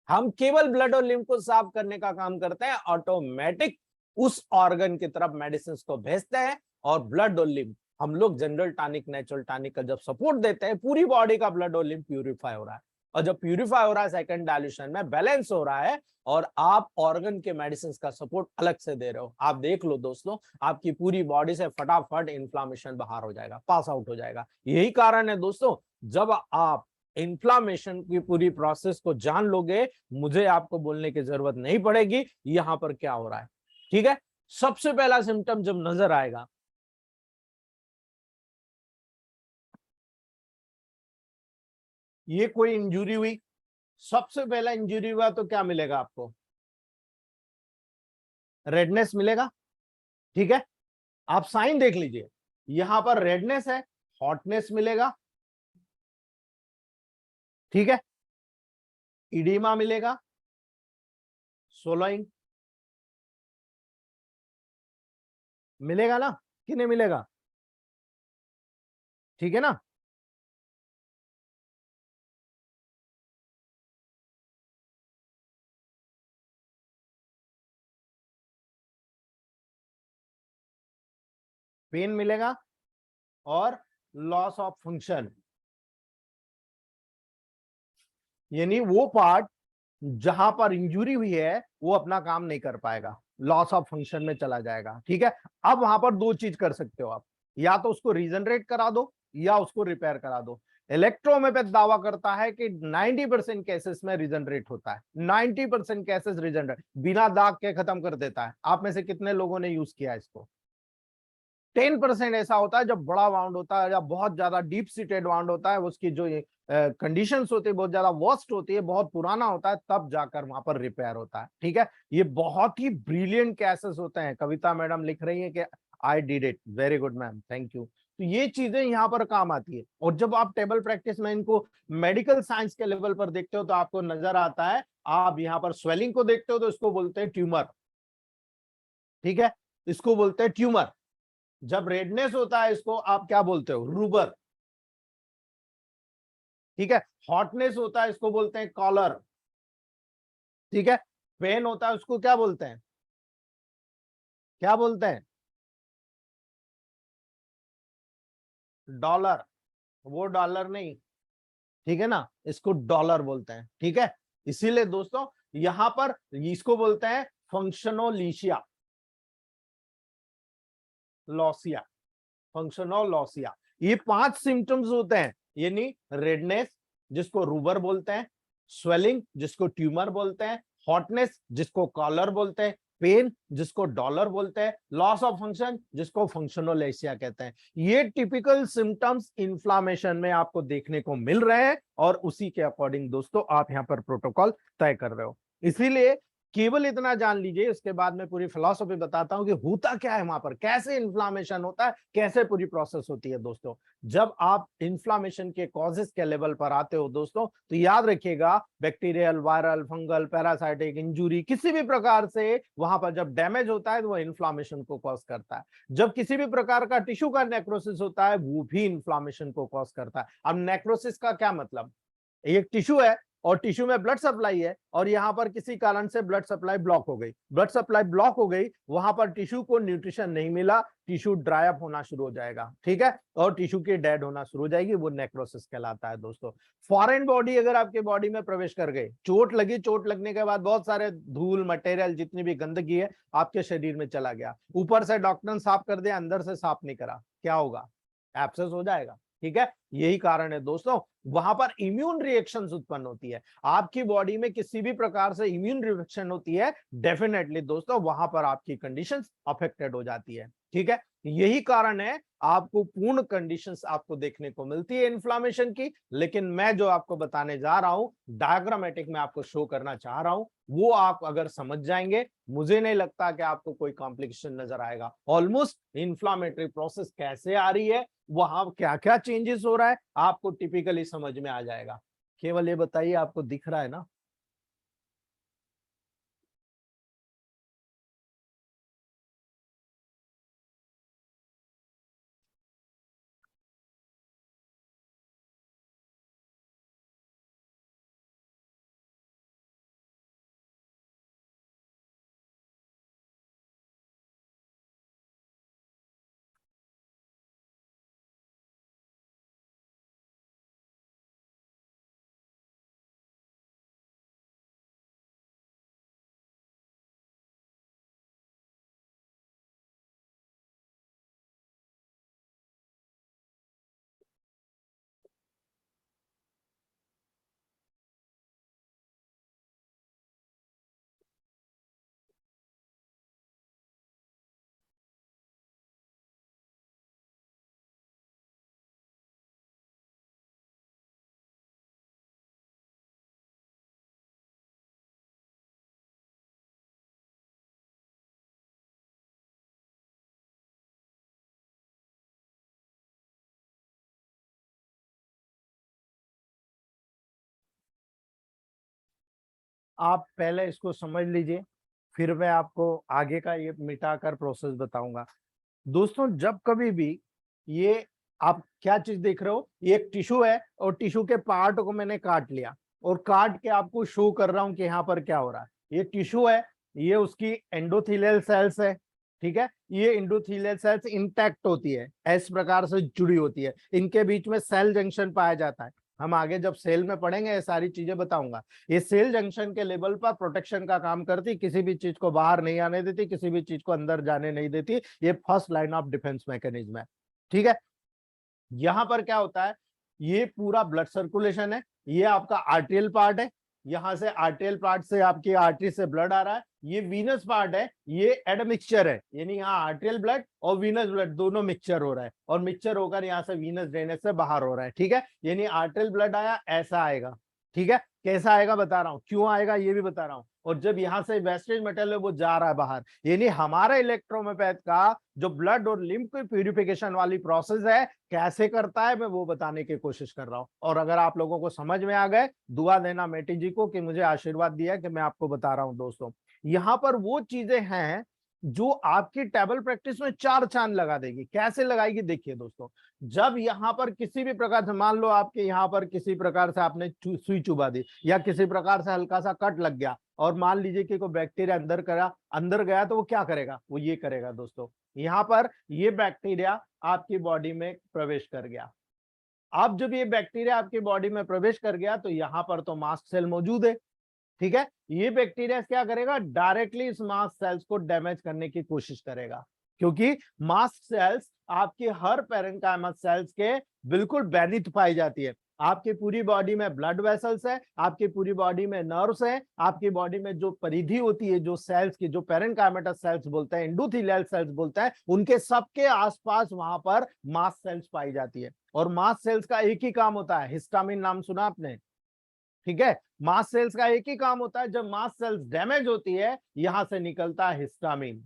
हम केवल ब्लड और लिम्फ को साफ करने का काम करते हैं, ऑटोमेटिक उस ऑर्गन की तरफ मेडिसिन को भेजते हैं, और ब्लड और लिम्फ हम लोग जनरल टॉनिक नेचुरल टॉनिक का जब सपोर्ट देते हैं, पूरी बॉडी का ब्लड और लिम्फ प्यूरिफाई हो रहा है, और जब प्यूरिफाई हो रहा है सेकंड डायल्यूशन में बैलेंस हो रहा है, और आप ऑर्गन के मेडिसिन का सपोर्ट अलग से दे रहे हो, आप देख लो दोस्तों आपकी पूरी बॉडी से फटाफट इन्फ्लामेशन बाहर हो जाएगा, पास आउट हो जाएगा। यही कारण है दोस्तों, जब आप इन्फ्लामेशन की पूरी प्रोसेस को जान लोगे, मुझे आपको बोलने की जरूरत नहीं पड़ेगी यहां पर क्या हो रहा है। ठीक है, सबसे पहला सिम्टम जब नजर आएगा, ये कोई इंजरी हुई, सबसे पहला इंजरी हुआ तो क्या मिलेगा आपको? रेडनेस मिलेगा। ठीक है, आप साइन देख लीजिए, यहां पर रेडनेस है, हॉटनेस मिलेगा। ठीक है, इडीमा मिलेगा, सोलोइंग मिलेगा ना, कि नहीं मिलेगा? ठीक है ना। पेन मिलेगा और लॉस ऑफ फंक्शन, यानी वो पार्ट जहां पर इंजुरी हुई है वो अपना काम नहीं कर पाएगा, लॉस ऑफ फंक्शन में चला जाएगा। ठीक है, अब वहां पर दो चीज कर सकते हो आप, या तो उसको रीजनरेट करा दो या उसको रिपेयर करा दो। इलेक्ट्रोहोम्योपैथ दावा करता है कि 90% केसेस में रीजनरेट होता है, 90% केसेस रीजनरेट बिना दाग के खत्म कर देता है। आप में से कितने लोगों ने यूज किया इसको? 10% ऐसा होता है जब बड़ा वाउंड होता है या बहुत ज्यादा डीप सीटेड वाउंड होता है, उसकी जो कंडीशंस होती है बहुत ज्यादा वर्स्ट होती है, बहुत पुराना होता है, तब जाकर वहां पर रिपेयर होता है। ठीक है, ये बहुत ही ब्रिलियंट केसेस होते हैं। कविता मैडम लिख रही है कि I did it, very good ma'am, thank you. तो ये चीजें यहाँ पर काम आती है। और जब आप टेबल प्रैक्टिस में इनको मेडिकल साइंस के लेवल पर देखते हो तो आपको नजर आता है, आप यहाँ पर स्वेलिंग को देखते हो तो इसको बोलते हैं ट्यूमर। ठीक है, इसको बोलते हैं ट्यूमर। जब रेडनेस होता है इसको आप क्या बोलते हो? रूबर। ठीक है, हॉटनेस होता है इसको बोलते हैं कॉलर। ठीक है, पेन होता है उसको क्या बोलते हैं? क्या बोलते हैं? डॉलर। वो डॉलर नहीं, ठीक है ना, इसको डॉलर बोलते हैं। ठीक है, इसीलिए दोस्तों यहां पर इसको बोलते हैं फंक्शनोलीशिया, लॉसिया, फंक्शनोलॉसिया। ये 5 सिम्टम्स होते हैं, यानी रेडनेस जिसको रूबर बोलते हैं, स्वेलिंग जिसको ट्यूमर बोलते हैं, हॉटनेस जिसको कॉलर बोलते हैं, पेन जिसको डॉलर बोलते हैं, लॉस ऑफ फंक्शन जिसको फंक्शनोलेशिया कहते हैं। ये टिपिकल सिम्टम्स इन्फ्लामेशन में आपको देखने को मिल रहे हैं और उसी के अकॉर्डिंग दोस्तों आप यहां पर प्रोटोकॉल तय कर रहे हो। इसीलिए केवल इतना जान लीजिए, उसके बाद में पूरी फिलॉसफी बताता हूं कि होता क्या है वहां पर, कैसे इन्फ्लामेशन होता है, कैसे पूरी प्रोसेस होती है। दोस्तों जब आप इन्फ्लामेशन के कॉजेस के लेवल पर आते हो दोस्तों, तो याद रखिएगा bacterial, viral, fungal, parasitic injury किसी भी प्रकार से वहां पर जब डैमेज होता है तो वो इन्फ्लामेशन को कॉज करता है। जब किसी भी प्रकार का टिश्यू का नेक्रोसिस होता है वो भी इन्फ्लामेशन को कॉज करता है। अब नेक्रोसिस का क्या मतलब? एक टिश्यू है और टिश्यू में ब्लड सप्लाई है और यहां पर किसी कारण से ब्लड सप्लाई ब्लॉक हो गई, ब्लड सप्लाई ब्लॉक हो गई, वहां पर टिश्यू को न्यूट्रिशन नहीं मिला, टिश्यू ड्राई अप होना शुरू हो जाएगा। ठीक है, और टिश्यू की डेड होना शुरू हो जाएगी, वो नेक्रोसिस कहलाता है। दोस्तों फॉरेन बॉडी अगर आपके बॉडी में प्रवेश कर गई, चोट लगी, चोट लगने के बाद बहुत सारे धूल मटेरियल जितनी भी गंदगी है आपके शरीर में चला गया, ऊपर से डॉक्टर ने साफ कर दिया, अंदर से साफ नहीं करा, क्या होगा? एब्सेस हो जाएगा। ठीक है, यही कारण है दोस्तों, वहां पर इम्यून रिएक्शंस उत्पन्न होती है। आपकी बॉडी में किसी भी प्रकार से इम्यून रिएक्शन होती है, डेफिनेटली दोस्तों वहां पर आपकी कंडीशंस अफेक्टेड हो जाती है। ठीक है, यही कारण है आपको पूर्ण कंडीशंस आपको देखने को मिलती है इन्फ्लामेशन की। लेकिन मैं जो आपको बताने जा रहा हूं, डायग्रामेटिक में आपको शो करना चाह रहा हूं, वो आप अगर समझ जाएंगे, मुझे नहीं लगता कि आपको कोई कॉम्प्लिकेशन नजर आएगा। ऑलमोस्ट इन्फ्लामेटरी प्रोसेस कैसे आ रही है, वहां क्या क्या चेंजेस हो रहा है, आपको टिपिकली समझ में आ जाएगा। केवल ये बताइए, आपको दिख रहा है ना? आप पहले इसको समझ लीजिए, फिर मैं आपको आगे का ये मिटाकर प्रोसेस बताऊंगा। दोस्तों, जब कभी भी ये आप क्या चीज देख रहे हो, ये एक टिश्यू है और टिश्यू के पार्ट को मैंने काट लिया और काट के आपको शो कर रहा हूं कि यहाँ पर क्या हो रहा है। ये टिश्यू है, ये उसकी एंडोथेलियल सेल्स है, ठीक है। ये एंडोथेलियल सेल्स इंटैक्ट होती है, इस प्रकार से जुड़ी होती है, इनके बीच में सेल जंक्शन पाया जाता है। हम आगे जब सेल में पढ़ेंगे ये सारी चीजें बताऊंगा। ये सेल जंक्शन के लेवल पर प्रोटेक्शन का काम करती, किसी भी चीज को बाहर नहीं आने देती, किसी भी चीज को अंदर जाने नहीं देती। ये first line of defence mechanism है, ठीक है। यहां पर क्या होता है, ये पूरा ब्लड सर्कुलेशन है, ये आपका आर्टेरियल पार्ट है, यहां से आर्टेरियल पार्ट से आपकी आर्टरी से ब्लड आ रहा है। ये वीनस पार्ट है, ये एडमिक्सचर है, यानी यहाँ आर्टेरियल ब्लड और वीनस ब्लड दोनों मिक्सचर हो रहा है, और मिक्सचर होकर यहाँ से वीनस ड्रेनेज से बाहर हो रहा है, ठीक है। यानी आर्टेरियल ब्लड आया, ऐसा आएगा, ठीक है। कैसा आएगा बता रहा हूं, क्यों आएगा ये भी बता रहा हूं। और जब यहाँ से वेस्टेज मेटल है वो जा रहा है बाहर, यानी हमारा इलेक्ट्रोमोपैथ का जो ब्लड और लिम्फ की प्यूरिफिकेशन वाली प्रोसेस है, कैसे करता है मैं वो बताने की कोशिश कर रहा हूं। और अगर आप लोगों को समझ में आ गए, दुआ देना मेटी जी को कि मुझे आशीर्वाद दिया कि मैं आपको बता रहा हूं। दोस्तों, यहाँ पर वो चीजें हैं जो आपकी टेबल प्रैक्टिस में चार चांद लगा देगी। कैसे लगाएगी देखिए दोस्तों, जब यहाँ पर किसी भी प्रकार से, मान लो आपके यहाँ पर किसी प्रकार से आपने सुई चुबा दी या किसी प्रकार से हल्का सा कट लग गया, और मान लीजिए कि कोई बैक्टीरिया अंदर गया, तो वो क्या करेगा, वो ये करेगा दोस्तों, यहाँ पर ये बैक्टीरिया आपकी बॉडी में प्रवेश कर गया। अब जब ये बैक्टीरिया आपकी बॉडी में प्रवेश कर गया तो यहाँ पर तो मास्ट सेल मौजूद है, ठीक है। ये बैक्टीरिया क्या करेगा, डायरेक्टली इस मास्ट सेल्स को डैमेज करने की कोशिश करेगा, क्योंकि मास्ट सेल्स आपके हर पेरेन्काइमस सेल्स के बिल्कुल बेनिथ पाई जाती है। आपकी पूरी बॉडी में ब्लड वेसल्स है, आपकी पूरी बॉडी में नर्व्स है, आपकी बॉडी में जो परिधि होती है, जो सेल्स की, जो पेरेन्काइमेटस सेल्स बोलते हैं, एंडोथेलियल सेल्स बोलते हैं, उनके सबके आसपास वहां पर मास्ट सेल्स पाई जाती है। और मास्ट सेल्स का एक ही काम होता है, हिस्टामिन नाम सुना आपने, ठीक है। मास्ट सेल्स का एक ही काम होता है, जब मास्ट सेल्स डैमेज होती है यहां से निकलता है हिस्टामिन,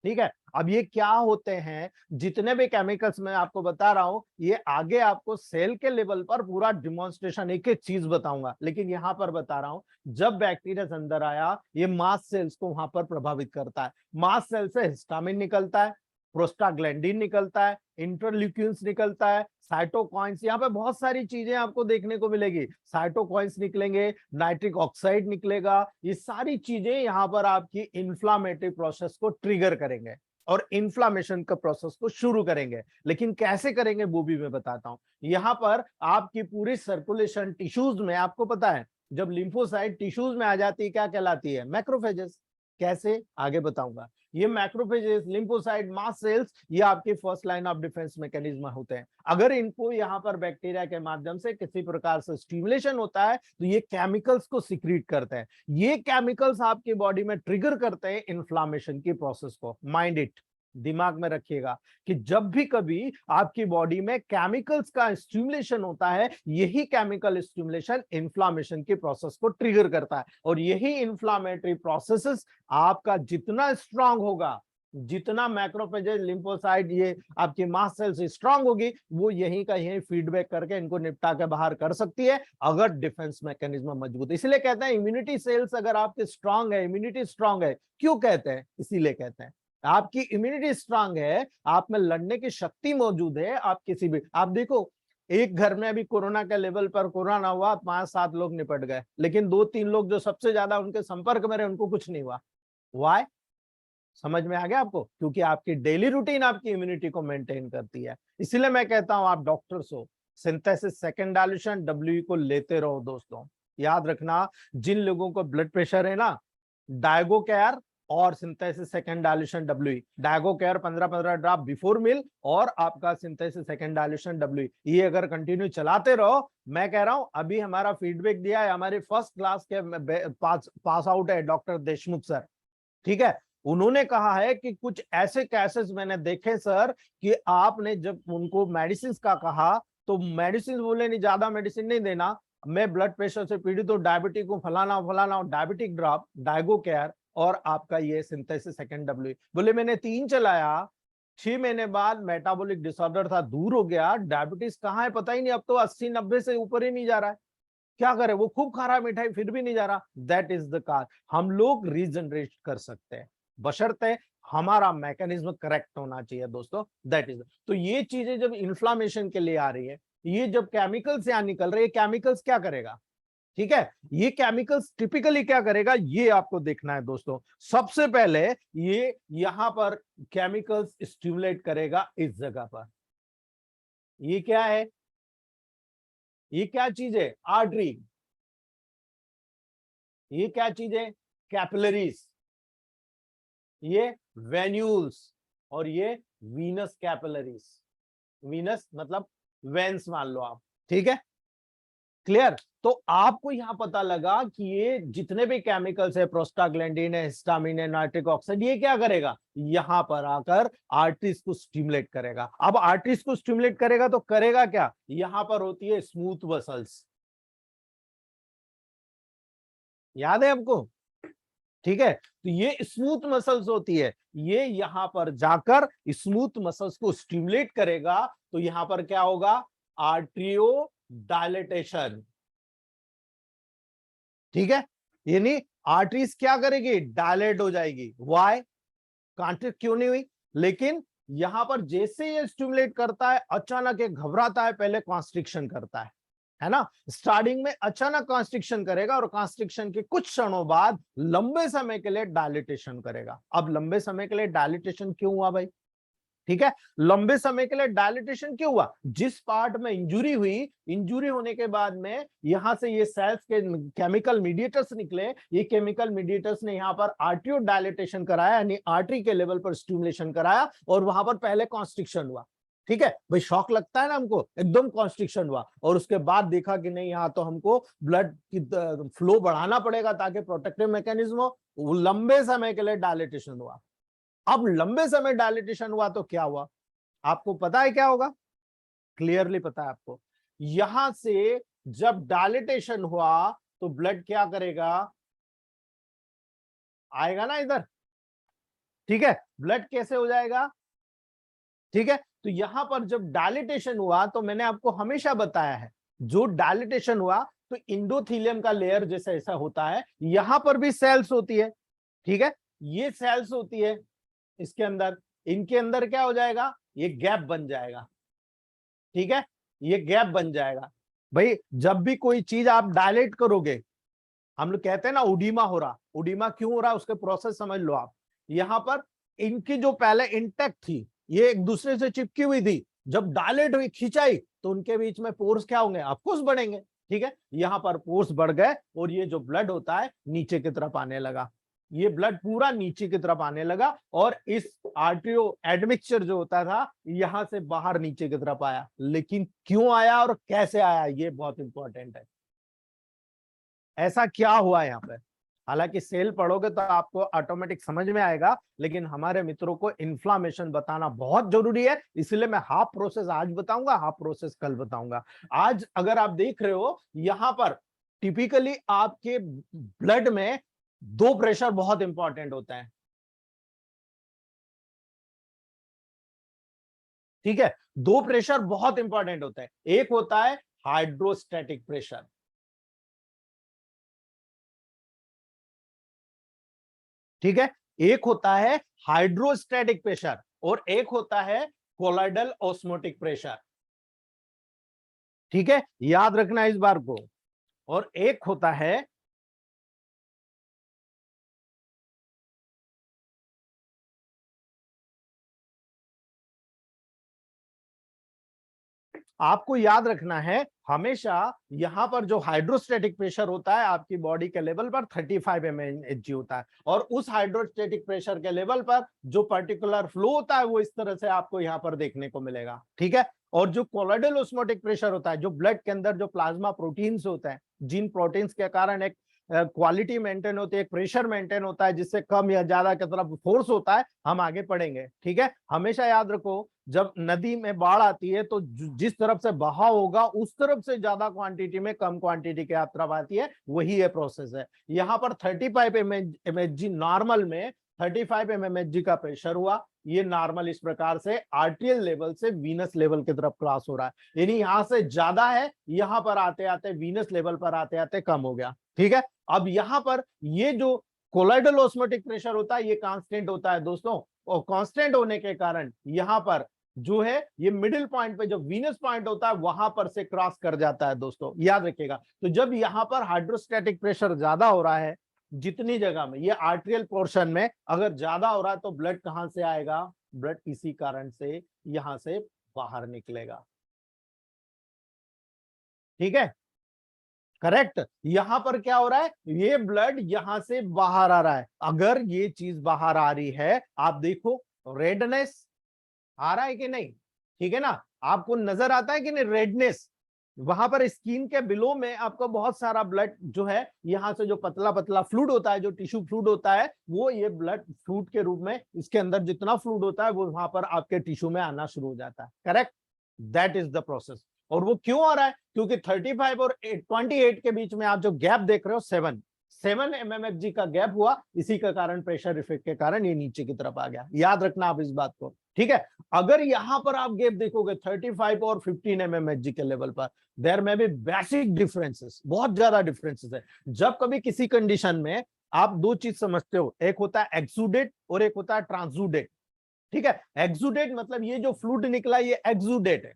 ठीक है। अब ये क्या होते हैं, जितने भी केमिकल्स मैं आपको बता रहा हूं, ये आगे आपको सेल के लेवल पर पूरा डिमॉन्स्ट्रेशन एक एक चीज बताऊंगा, लेकिन यहां पर बता रहा हूं, जब बैक्टीरिया अंदर आया, ये मास्ट सेल्स को वहां पर प्रभावित करता है। मास्ट सेल से हिस्टामिन निकलता है, प्रोस्टाग्लैंडिन निकलता है, इंटरल्यूकिन्स निकलता है, साइटोकाइंस, यहाँ पे बहुत सारी चीजें आपको देखने को मिलेगी। साइटोकाइंस निकलेंगे, नाइट्रिक ऑक्साइड निकलेगा, ये सारी चीजें यहाँ पर आपकी इंफ्लामेटरी प्रोसेस को ट्रिगर करेंगे और इन्फ्लामेशन का प्रोसेस को शुरू करेंगे। लेकिन कैसे करेंगे वो भी मैं बताता हूं। यहाँ पर आपकी पूरी सर्कुलेशन टिश्यूज में, आपको पता है जब लिम्फोसाइट टिश्यूज में आ जाती है क्या कहलाती है, मैक्रोफेजेस। कैसे, आगे बताऊंगा। ये मैक्रोफेजेस, लिम्फोसाइट, मास्ट सेल्स, ये आपके first line of defence mechanism होते हैं। अगर इनको यहाँ पर बैक्टीरिया के माध्यम से किसी प्रकार से स्टिमुलेशन होता है तो ये केमिकल्स को सिक्रीट करते हैं। ये केमिकल्स आपकी बॉडी में ट्रिगर करते हैं इन्फ्लामेशन की प्रोसेस को। माइंड इट, दिमाग में रखिएगा कि जब भी कभी आपकी बॉडी में केमिकल्स का स्टिमुलेशन होता है, यही केमिकल स्टिमुलेशन इन्फ्लामेशन की प्रोसेस को ट्रिगर करता है। और यही इन्फ्लामेटरी प्रोसेसेस आपका जितना स्ट्रांग होगा, जितना मैक्रोफेजेस, लिम्फोसाइट, ये आपकी मास्ट सेल्स स्ट्रांग होगी, वो यही का यही फीडबैक करके इनको निपटा के बाहर कर सकती है, अगर डिफेंस मैकेनिज्म मजबूत है। इसलिए कहते हैं इम्यूनिटी सेल्स अगर आपके स्ट्रांग है, इम्यूनिटी स्ट्रांग है। क्यों कहते हैं, इसीलिए कहते हैं आपकी इम्यूनिटी स्ट्रांग है, आप में लड़ने की शक्ति मौजूद है। आप किसी भी, आप देखो एक घर में अभी कोरोना के लेवल पर कोरोना हुआ, 5-7 लोग निपट गए, लेकिन 2-3 लोग जो सबसे ज्यादा उनके संपर्क में रहे उनको कुछ नहीं हुआ। वाई, समझ में आ गया आपको, क्योंकि आपकी डेली रूटीन आपकी इम्यूनिटी को मेंटेन करती है। इसीलिए मैं कहता हूं आप डॉक्टर्स हो, सिंथेसिस सेकंड डायल्यूशन डब्ल्यू को लेते रहो। दोस्तों याद रखना, जिन लोगों को ब्लड प्रेशर है ना, डायगो केयर और सिंथेसिस सेकंड डायल्यूशन डब्ल्यू, डायगो केयर 15-15 ड्रॉप बिफोर मील और आपका सिंथेसिस सेकंड डायल्यूशन डब्ल्यू, ये अगर कंटिन्यू चलाते रहो, मैं कह रहा हूं अभी हमारा फीडबैक दिया है, हमारे फर्स्ट क्लास के पास आउट है डॉक्टर देशमुख सर, ठीक है। उन्होंने कहा है कि कुछ ऐसे केसेस मैंने देखे सर कि आपने जब उनको मेडिसिन का कहा तो मेडिसिन बोले नहीं, ज्यादा मेडिसिन नहीं देना, मैं ब्लड प्रेशर से पीड़ित हूँ, डायबिटिक हूँ, फलाना फलाना, डायबिटिक ड्रॉप, डायगो केयर और आपका ये सिंथेसिस सेकंड डब्ल्यू, बोले मैंने 3 चलाया, 6 महीने बाद मेटाबॉलिक डिसऑर्डर था, दूर हो गया, डायबिटीज कहाँ है पता ही नहीं, अब तो 80-90 से ऊपर ही नहीं जा रहा है। क्या करे, वो खूब खा रहा है मिठाई फिर भी नहीं जा रहा, दैट इज द कार। हम लोग रीजनरेट कर सकते हैं, बशर्ते हमारा मैकेनिज्म करेक्ट होना चाहिए दोस्तों, दैट इज। तो ये चीजें जब इन्फ्लामेशन के लिए आ रही है, ये जब केमिकल्स यहाँ निकल रहे हैं, केमिकल्स क्या करेगा, ठीक है, ये केमिकल्स टिपिकली क्या करेगा, ये आपको देखना है दोस्तों। सबसे पहले ये यहां पर केमिकल्स स्टिमुलेट करेगा इस जगह पर। ये क्या है, ये क्या चीज है, आर्टरी। ये क्या चीज है, कैपिलरीज। ये वेन्यूल्स, और ये वीनस कैपिलरीज। वीनस मतलब वेंस मान लो आप, ठीक है, क्लियर। तो आपको यहां पता लगा कि ये जितने भी केमिकल्स है, प्रोस्टाग्लैंडिन है, हिस्टामिन है, नाइट्रिक ऑक्साइड, ये क्या करेगा, यहां पर आकर आर्टरीज को स्टिमुलेट करेगा। अब आर्टरीज को स्टिमुलेट करेगा तो करेगा क्या, यहां पर होती है स्मूथ मसल्स, याद है आपको, ठीक है। तो ये स्मूथ मसल्स होती है, ये यहां पर जाकर स्मूथ मसल्स को स्टिमुलेट करेगा, तो यहां पर क्या होगा, आर्ट्रियो डायलेटेशन, ठीक है। यानी आर्टरीज क्या करेगी, डायलेट हो जाएगी। वाई, कॉन्ट्रैक्ट क्यों नहीं हुई, लेकिन यहां पर जैसे ये स्टिमुलेट करता है, अचानक ये घबराता है, पहले कॉन्स्ट्रिक्शन करता है ना। स्टार्टिंग में अचानक कॉन्स्ट्रिक्शन करेगा और कॉन्स्ट्रिक्शन के कुछ क्षणों बाद लंबे समय के लिए डायलिटेशन करेगा। अब लंबे समय के लिए डायलिटेशन क्यों हुआ भाई, ठीक है, लंबे समय के लिए डायलिटेशन क्यों हुआ, जिस पार्ट में इंजुरी हुई, इंजुरी होने के बाद में यहां से ये सेल्स के केमिकल मीडिएटर्स निकले, ये केमिकल मीडिएटर्स ने यहां पर आर्टियो डायलिटेशन कराया, यानी आर्टरी के लेवल पर स्टिमुलेशन कराया, और वहां पर पहले कॉन्स्ट्रिक्शन हुआ, ठीक है भाई, शॉक लगता है ना हमको, एकदम कॉन्स्ट्रिक्शन हुआ, और उसके बाद देखा कि नहीं, यहाँ तो हमको ब्लड की फ्लो बढ़ाना पड़ेगा ताकि प्रोटेक्टिव मैकेनिज्म हो, लंबे समय के लिए डायलिटेशन हुआ। अब लंबे समय डायलिटेशन हुआ तो क्या हुआ, आपको पता है क्या होगा, क्लियरली पता है आपको, यहां से जब डायलिटेशन हुआ तो ब्लड क्या करेगा, आएगा ना इधर, ठीक है, ब्लड कैसे हो जाएगा, ठीक है। तो यहां पर जब डायलिटेशन हुआ, तो मैंने आपको हमेशा बताया है, जो डायलिटेशन हुआ तो इंडोथीलियम का लेयर जैसा ऐसा होता है, यहां पर भी सेल्स होती है, ठीक है, ये सेल्स होती है इसके अंदर, इनके अंदर क्या हो जाएगा, ये गैप बन जाएगा, ठीक है, ये गैप बन जाएगा। भाई जब भी कोई चीज आप डायलेट करोगे, हम लोग कहते हैं ना उडीमा हो रहा, उडीमा क्यों हो रहा, उसके प्रोसेस समझ लो आप। यहां पर इनकी जो पहले इंटेक्ट थी, ये एक दूसरे से चिपकी हुई थी, जब डायलेट हुई, खिंचाई, तो उनके बीच में पोर्स क्या होंगे, ऑफकोर्स बढ़ेंगे, ठीक है, यहां पर पोर्स बढ़ गए, और ये जो ब्लड होता है नीचे की तरफ आने लगा, ये ब्लड पूरा नीचे की तरफ आने लगा, और इस आर्टियो एडमिक्सचर जो होता था, यहां से बाहर नीचे की तरफ आया। लेकिन क्यों आया और कैसे आया, ये बहुत इंपॉर्टेंट है, ऐसा क्या हुआ यहाँ पे। हालांकि सेल पढ़ोगे तो आपको ऑटोमेटिक समझ में आएगा, लेकिन हमारे मित्रों को इन्फ्लामेशन बताना बहुत जरूरी है, इसलिए मैं हाफ प्रोसेस आज बताऊंगा, हाफ प्रोसेस कल बताऊंगा। आज अगर आप देख रहे हो यहां पर, टिपिकली आपके ब्लड में दो प्रेशर बहुत इंपॉर्टेंट होता है, ठीक है, दो प्रेशर बहुत इंपॉर्टेंट होता है, एक होता है हाइड्रोस्टैटिक प्रेशर, ठीक है, एक होता है हाइड्रोस्टैटिक प्रेशर, और एक होता है कोलाइडल ऑस्मोटिक प्रेशर, ठीक है, याद रखना इस बार को। और एक होता है, आपको याद रखना है हमेशा, यहां पर जो हाइड्रोस्टैटिक प्रेशर होता है आपकी बॉडी के लेवल पर 35 mHg होता है, और उस हाइड्रोस्टैटिक प्रेशर के लेवल पर जो पर्टिकुलर फ्लो होता है वो इस तरह से आपको यहां पर देखने को मिलेगा, ठीक है। और जो कोलाइडल ऑस्मोटिक प्रेशर होता है, जो ब्लड के अंदर जो प्लाज्मा प्रोटीन्स होते हैं, जिन प्रोटीन्स के कारण एक क्वालिटी मेंटेन होती है, एक प्रेशर मेंटेन होता है, जिससे कम या ज्यादा की तरफ फोर्स होता है, हम आगे पढ़ेंगे, ठीक है। हमेशा याद रखो, जब नदी में बाढ़ आती है तो जिस तरफ से बहाव होगा उस तरफ से ज्यादा क्वांटिटी में कम क्वांटिटी की तरफ आती है, वही ये प्रोसेस है। यहाँ पर 35 mHg नॉर्मल में 35 mmHg का प्रेशर हुआ, ये नॉर्मल इस प्रकार से आर्टियल लेवल से वीनस लेवल की तरफ क्रॉस हो रहा है, यानी यहां से ज्यादा है, यहां पर आते आते वीनस लेवल पर आते आते कम हो गया। ठीक है, अब यहां पर ये जो कोलाइडल ऑस्मोटिक प्रेशर होता है ये कांस्टेंट होता है दोस्तों, और कांस्टेंट होने के कारण यहां पर जो है ये मिडिल पॉइंट पे जो वीनस पॉइंट होता है वहां पर से क्रॉस कर जाता है दोस्तों, याद रखिएगा। तो जब यहां पर हाइड्रोस्टैटिक प्रेशर ज्यादा हो रहा है, जितनी जगह में ये आर्टेरियल पोर्शन में अगर ज्यादा हो रहा है तो ब्लड कहां से आएगा, ब्लड इसी कारण से यहां से बाहर निकलेगा। ठीक है, करेक्ट। यहां पर क्या हो रहा है, ये ब्लड यहां से बाहर आ रहा है। अगर ये चीज बाहर आ रही है, आप देखो रेडनेस आ रहा है कि नहीं, ठीक है ना, आपको नजर आता है कि नहीं रेडनेस, वहां पर स्किन के बिलो में आपको बहुत सारा ब्लड जो है यहां से जो पतला पतला फ्लूइड होता है, जो टिश्यू फ्लूइड होता है, वो ये ब्लड फ्लूइड के रूप में इसके अंदर जितना फ्लूइड होता है वो वहां पर आपके टिश्यू में आना शुरू हो जाता है। Correct, that is the process. और वो क्यों आ रहा है, क्योंकि 35 और 28 के बीच में आप जो गैप देख रहे हो 7 mmHg का गैप हुआ, इसी के कारण प्रेशर इफेक्ट के कारण ये नीचे की तरफ आ गया। याद रखना आप इस बात को, ठीक है। अगर यहां पर आप गैप देखोगे 35 और 15 mmHg के लेवल पर, देयर में भी बेसिक डिफरेंसेस, बहुत ज्यादा डिफरेंसेस है। जब कभी किसी कंडीशन में आप दो चीज समझते हो, एक होता है एक्सुडेट और एक होता है ट्रांसुडेट। ठीक है, एक्सुडेट मतलब ये जो फ्लूइड निकला ये एक्सुडेट है,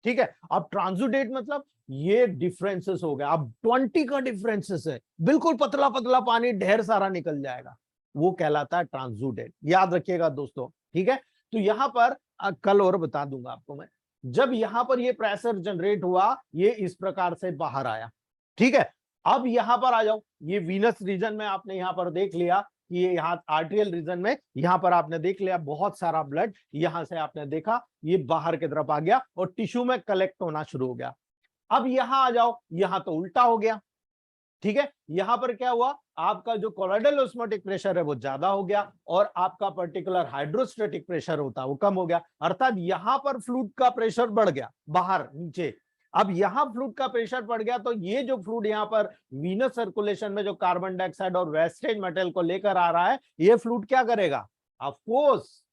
ठीक है। अब ट्रांसुडेट मतलब ये डिफरेंसेस हो गया, अब 20 का डिफरेंसेस है, बिल्कुल पतला पतला पानी ढेर सारा निकल जाएगा, वो कहलाता है ट्रांसुडेट। याद रखिएगा दोस्तों, ठीक है। तो यहां पर कल और बता दूंगा आपको मैं, जब यहां पर ये प्रेशर जनरेट हुआ ये इस प्रकार से बाहर आया, ठीक है। अब यहां पर आ जाओ, ये वीनस रीजन में आपने यहां पर देख लिया कि ये यहाँ आर्टेरियल रीजन में यहां पर आपने देख लिया बहुत सारा ब्लड यहां से आपने देखा ये बाहर की तरफ आ गया और टिश्यू में कलेक्ट होना शुरू हो गया। अब यहां आ जाओ, यहां तो उल्टा हो गया, ठीक है। यहां पर क्या हुआ, आपका जो कोलॉइडल ऑस्मोटिक प्रेशर है वो ज्यादा हो गया और आपका पर्टिकुलर हाइड्रोस्टेटिक प्रेशर होता है वो कम हो गया, अर्थात यहां पर फ्लूइड का प्रेशर बढ़ गया बाहर नीचे। अब यहां फ्लूइड का प्रेशर बढ़ गया तो ये जो फ्लूइड यहां पर वीनस सर्कुलेशन में जो कार्बन डाइऑक्साइड और वेस्टेज मेटल को लेकर आ रहा है, ये फ्लूइड क्या करेगा, ऑफ कोर्स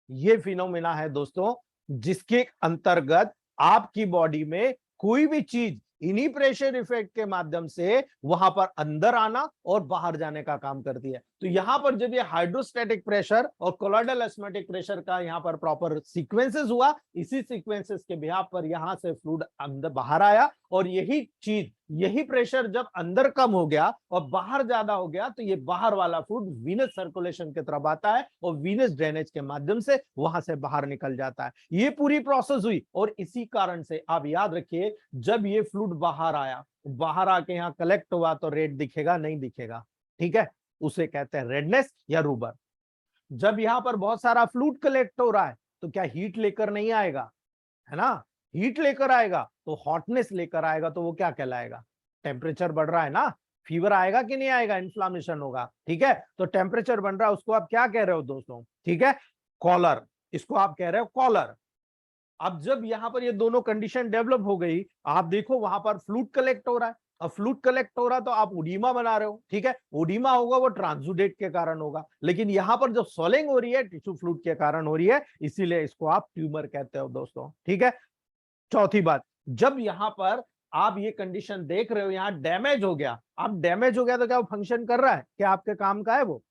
ये फिनोमेना है दोस्तों जिसके अंतर्गत आपकी बॉडी में कोई भी चीज इन्हीं प्रेशर इफेक्ट के माध्यम से वहां पर अंदर आना और बाहर जाने का काम करती है। तो यहां पर जब ये हाइड्रोस्टैटिक प्रेशर और कोलॉइडल ऑस्मोटिक प्रेशर का यहां पर प्रॉपर सीक्वेंसेस हुआ, इसी सीक्वेंसेस के बिहाफ पर यहां से फ्लूइड अंदर बाहर आया और यही चीज, यही प्रेशर जब अंदर कम हो गया और बाहर ज्यादा हो गया तो ये बाहर वाला फ्लूइड वीनस सर्कुलेशन की तरफ आता है और वीनस ड्रेनेज के माध्यम से वहां से बाहर निकल जाता है। ये पूरी प्रोसेस हुई और इसी कारण से आप याद रखिए जब ये फ्लूइड बाहर आया, बाहर आके यहाँ कलेक्ट हुआ तो रेड दिखेगा नहीं दिखेगा, ठीक है, उसे कहते हैं रेडनेस या रूबर। जब यहां पर बहुत सारा फ्लूइड कलेक्ट हो रहा है तो क्या हीट लेकर नहीं आएगा, है ना, हीट लेकर आएगा तो हॉटनेस लेकर आएगा, तो वो क्या कहलाएगा, टेम्परेचर बढ़ रहा है ना, फीवर आएगा कि नहीं आएगा, इन्फ्लामेशन होगा, ठीक है। तो टेम्परेचर बढ़ रहा है उसको आप क्या कह रहे हो दोस्तों, ठीक है, कॉलर, इसको आप कह रहे हो कॉलर। अब जब यहां पर ये दोनों कंडीशन डेवलप हो गई, आप देखो वहां पर फ्लूइड कलेक्ट हो रहा है, अब फ्लूइड कलेक्ट हो रहा है तो आप ओडीमा बना रहे हो, ठीक है, ओडीमा होगा वो ट्रांसुडेट के कारण होगा, लेकिन यहां पर जो स्वेलिंग हो रही है टिश्यू फ्लूइड के कारण हो रही है, इसीलिए इसको आप ट्यूमर कहते हो दोस्तों, ठीक है। चौथी बात, जब यहां पर आप ये कंडीशन देख रहे हो यहां डैमेज हो गया, अब डैमेज हो गया तो क्या वो फंक्शन कर रहा है, क्या आपके काम का है, वो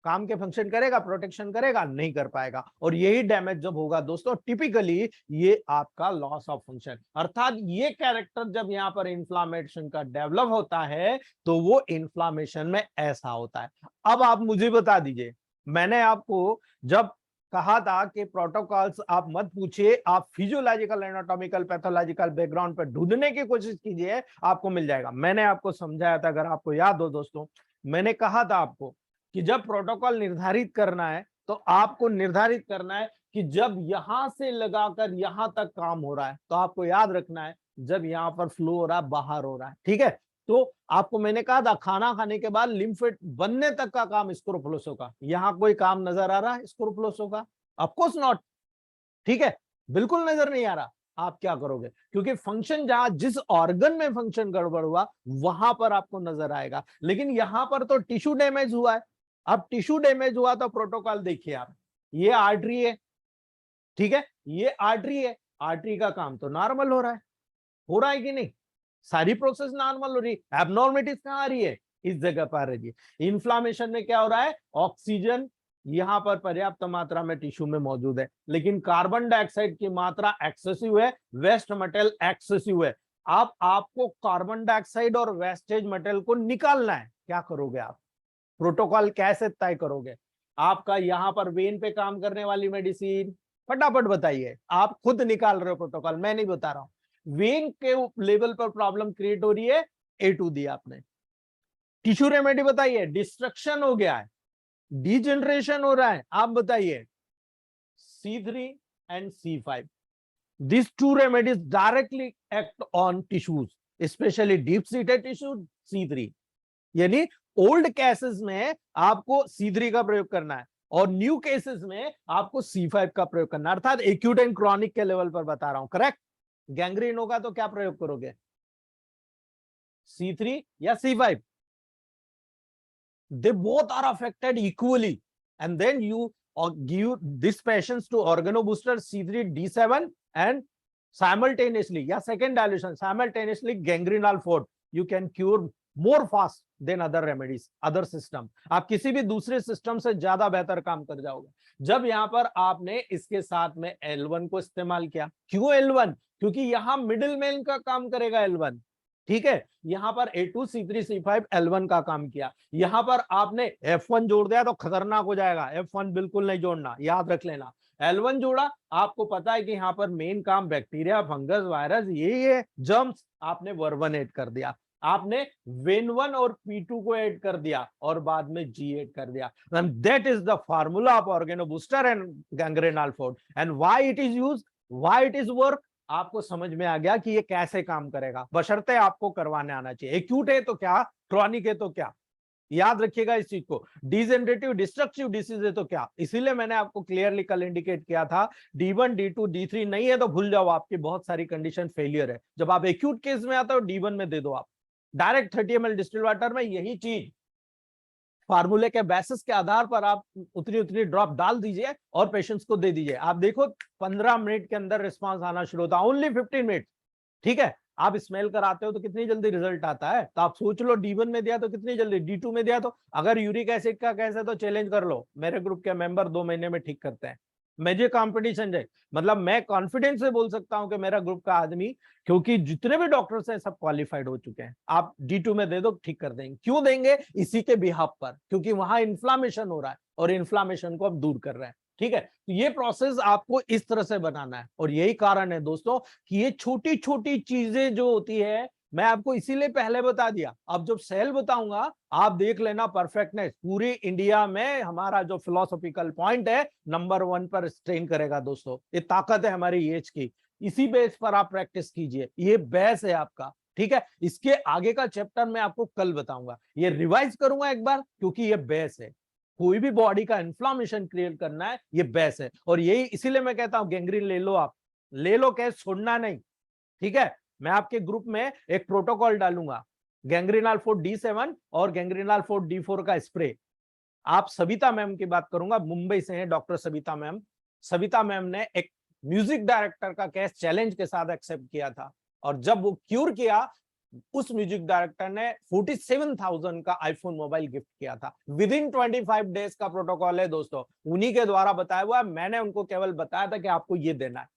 काम के फंक्शन करेगा, प्रोटेक्शन करेगा, नहीं कर पाएगा। और यही डैमेज जब होगा दोस्तों टिपिकली ये आपका लॉस ऑफ फंक्शन, अर्थात ये कैरेक्टर जब यहां पर इंफ्लामेशन का डेवलप होता है तो वो इंफ्लामेशन में ऐसा होता है। अब आप मुझे बता दीजिए, मैंने आपको जब कहा था कि प्रोटोकॉल्स आप मत पूछिए, आप फिजियोलॉजिकल एनाटॉमिकल पैथोलॉजिकल बैकग्राउंड पर ढूंढने की कोशिश कीजिए, आपको मिल जाएगा। मैंने आपको समझाया था, अगर आपको याद हो दोस्तों, मैंने कहा था आपको कि जब प्रोटोकॉल निर्धारित करना है तो आपको निर्धारित करना है कि जब यहां से लगाकर यहां तक काम हो रहा है तो आपको याद रखना है जब यहां पर फ्लो हो रहा है बाहर हो रहा है, ठीक है। तो आपको मैंने कहा था खाना खाने के बाद लिम्फेट बनने तक का काम स्क्रोफुलोसो का, यहां कोई काम नजर आ रहा है स्क्रोफुलोसो का, ऑफ कोर्स नॉट, ठीक है, बिल्कुल नजर नहीं आ रहा। आप क्या करोगे, क्योंकि फंक्शन जहां जिस ऑर्गन में फंक्शन गड़बड़ हुआ वहां पर आपको नजर आएगा, लेकिन यहां पर तो टिश्यू डैमेज हुआ है। अब टिश्यू डैमेज हुआ तो प्रोटोकॉल देखिए आप, ये आर्टरी है, ठीक है, ये आर्टरी है, आर्टरी का काम तो नॉर्मल हो रहा है कि नहीं, सारी प्रोसेस नॉर्मल हो रही है, एबनॉर्मलिटीज कहां आ रही है, इस जगह पर आ रही है। इन्फ्लामेशन में क्या हो रहा है, ऑक्सीजन यहां पर पर्याप्त मात्रा में टिश्यू में मौजूद है, लेकिन कार्बन डाइऑक्साइड की मात्रा एक्सेसिव है, वेस्ट मटेरियल एक्सेसिव है। आपको कार्बन डाइऑक्साइड और वेस्टेज मटेरियल को निकालना है, क्या करोगे आप, प्रोटोकॉल कैसे तय करोगे। आपका यहां पर वेन पे काम करने वाली मेडिसिन, फटाफट बताइए, आप खुद निकाल रहे हो प्रोटोकॉल, मैं नहीं बता रहा हूं। वेन के लेवल पर प्रॉब्लम क्रिएट हो रही है, A2 दिया आपने। टिश्यू रेमेडी बताइए, डिस्ट्रक्शन हो गया है, डिजेनरेशन हो रहा है, आप बताइए, C3 and C5, these two remedies directly act on tissues, especially deep seated tissue C3। यानी ओल्ड केसेस में आपको C3 का प्रयोग करना है और न्यू केसेस में आपको C5 का प्रयोग करना है, अर्थात एक्यूट एंड क्रॉनिक के लेवल पर बता रहा हूं, करेक्ट। गैंग्रीन होगा तो क्या प्रयोग करोगे, C3 या C5, they both are affected equally, and then you give this patients to organobooster C3 D7 and simultaneously या second dilution simultaneously gangrenal fort, you can cure more fast than other remedies, other system। आप किसी भी दूसरे system से ज्यादा बेहतर काम कर जाओगे। जब यहां पर आपने इसके साथ में L1 को इस्तेमाल किया, क्यों L1, क्योंकि यहां मिडिल मैन का काम करेगा L1, ठीक है। यहां पर A2 C3 C5 L1 का काम किया, यहां पर आपने F1 जोड़ दिया तो खतरनाक हो जाएगा, F1 बिल्कुल नहीं जोड़ना, याद रख लेना। L1 जोड़ा, आपको पता है कि यहां पर मेन काम बैक्टीरिया, फंगस, वायरस, ये जर्म्स, आपने वर्वन ऐड कर दिया, आपने वेन1 और P2 को ऐड कर दिया और बाद में G ऐड कर दिया। That is the formula of organobooster and gangrenal forte, and why it is used, why it is work, आपको समझ में आ गया कि ये कैसे काम करेगा, बशर्ते आपको करवाने आना चाहिए। एक्यूट है तो क्या, क्रॉनिक है तो क्या, याद रखिएगा इस चीज को। डिजेनरेटिव डिस्ट्रक्टिव डिसीज है तो क्या, इसीलिए मैंने आपको क्लियरली कल इंडिकेट किया था, D1 D2 D3 नहीं है तो भूल जाओ, आपकी बहुत सारी कंडीशन फेलियर है। जब आप एक्यूट केस में आते हो D1 में दे दो आप डायरेक्ट 30 ml डिस्टिल्ड वाटर में, यही चीज फार्मूले के बेसिस के आधार पर आप उतनी उतनी ड्रॉप डाल दीजिए और पेशेंट्स को दे दीजिए। आप देखो 15 मिनट के अंदर रिस्पांस आना शुरू होता है, ओनली 15 मिनट, ठीक है। आप स्मेल कराते हो तो कितनी जल्दी रिजल्ट आता है, तो आप सोच लो D1 में दिया तो कितनी जल्दी, D2 में दिया तो, अगर यूरिक एसिड का केस है तो चैलेंज कर लो, मेरे ग्रुप के मेंबर 2 महीने में ठीक करते हैं। मुझे कंपटीशन है, मतलब मैं कॉन्फिडेंस से बोल सकता हूं कि मेरा ग्रुप का आदमी, क्योंकि जितने भी डॉक्टर्स हैं सब क्वालिफाइड हो चुके हैं। आप D2 में दे दो, ठीक कर देंगे। क्यों देंगे, इसी के बिहाफ पर, क्योंकि वहां इन्फ्लामेशन हो रहा है और इन्फ्लामेशन को अब दूर कर रहे हैं, ठीक है। तो ये प्रोसेस आपको इस तरह से बनाना है, और यही कारण है दोस्तों कि ये छोटी छोटी चीजें जो होती है, मैं आपको इसीलिए पहले बता दिया। अब जब सेल बताऊंगा आप देख लेना परफेक्टनेस, पूरे इंडिया में हमारा जो फिलोसॉफिकल पॉइंट है नंबर 1 पर स्ट्रेन करेगा दोस्तों। ये ताकत है हमारी एज की, इसी बेस पर आप प्रैक्टिस कीजिए, ये बेस है आपका, ठीक है। इसके आगे का चैप्टर मैं आपको कल बताऊंगा, ये रिवाइज करूंगा एक बार, क्योंकि ये बेस है। कोई भी बॉडी का इन्फ्लामेशन क्रिएट करना है, ये बेस है, और यही इसीलिए मैं कहता हूं गैंग्रीन ले लो, आप ले लो, कैसे छोड़ना नहीं, ठीक है। मैं आपके ग्रुप में एक प्रोटोकॉल डालूंगा, गैंग्रीनल फोर्ट D7 और गैंग्रीनल फोर्ट D4 का स्प्रे। आप सविता मैम की बात करूंगा, मुंबई से हैं doctor Savita ma'am. Savita ma'am ने एक म्यूजिक डायरेक्टर का केस चैलेंज के साथ एक्सेप्ट किया था, और जब वो क्यूर किया, उस म्यूजिक डायरेक्टर ने 47,000 का आईफोन मोबाइल गिफ्ट किया था। विद इन 25 डेज का प्रोटोकॉल है दोस्तों, उन्हीं के द्वारा बताया हुआ। मैंने उनको केवल बताया था कि आपको ये देना है,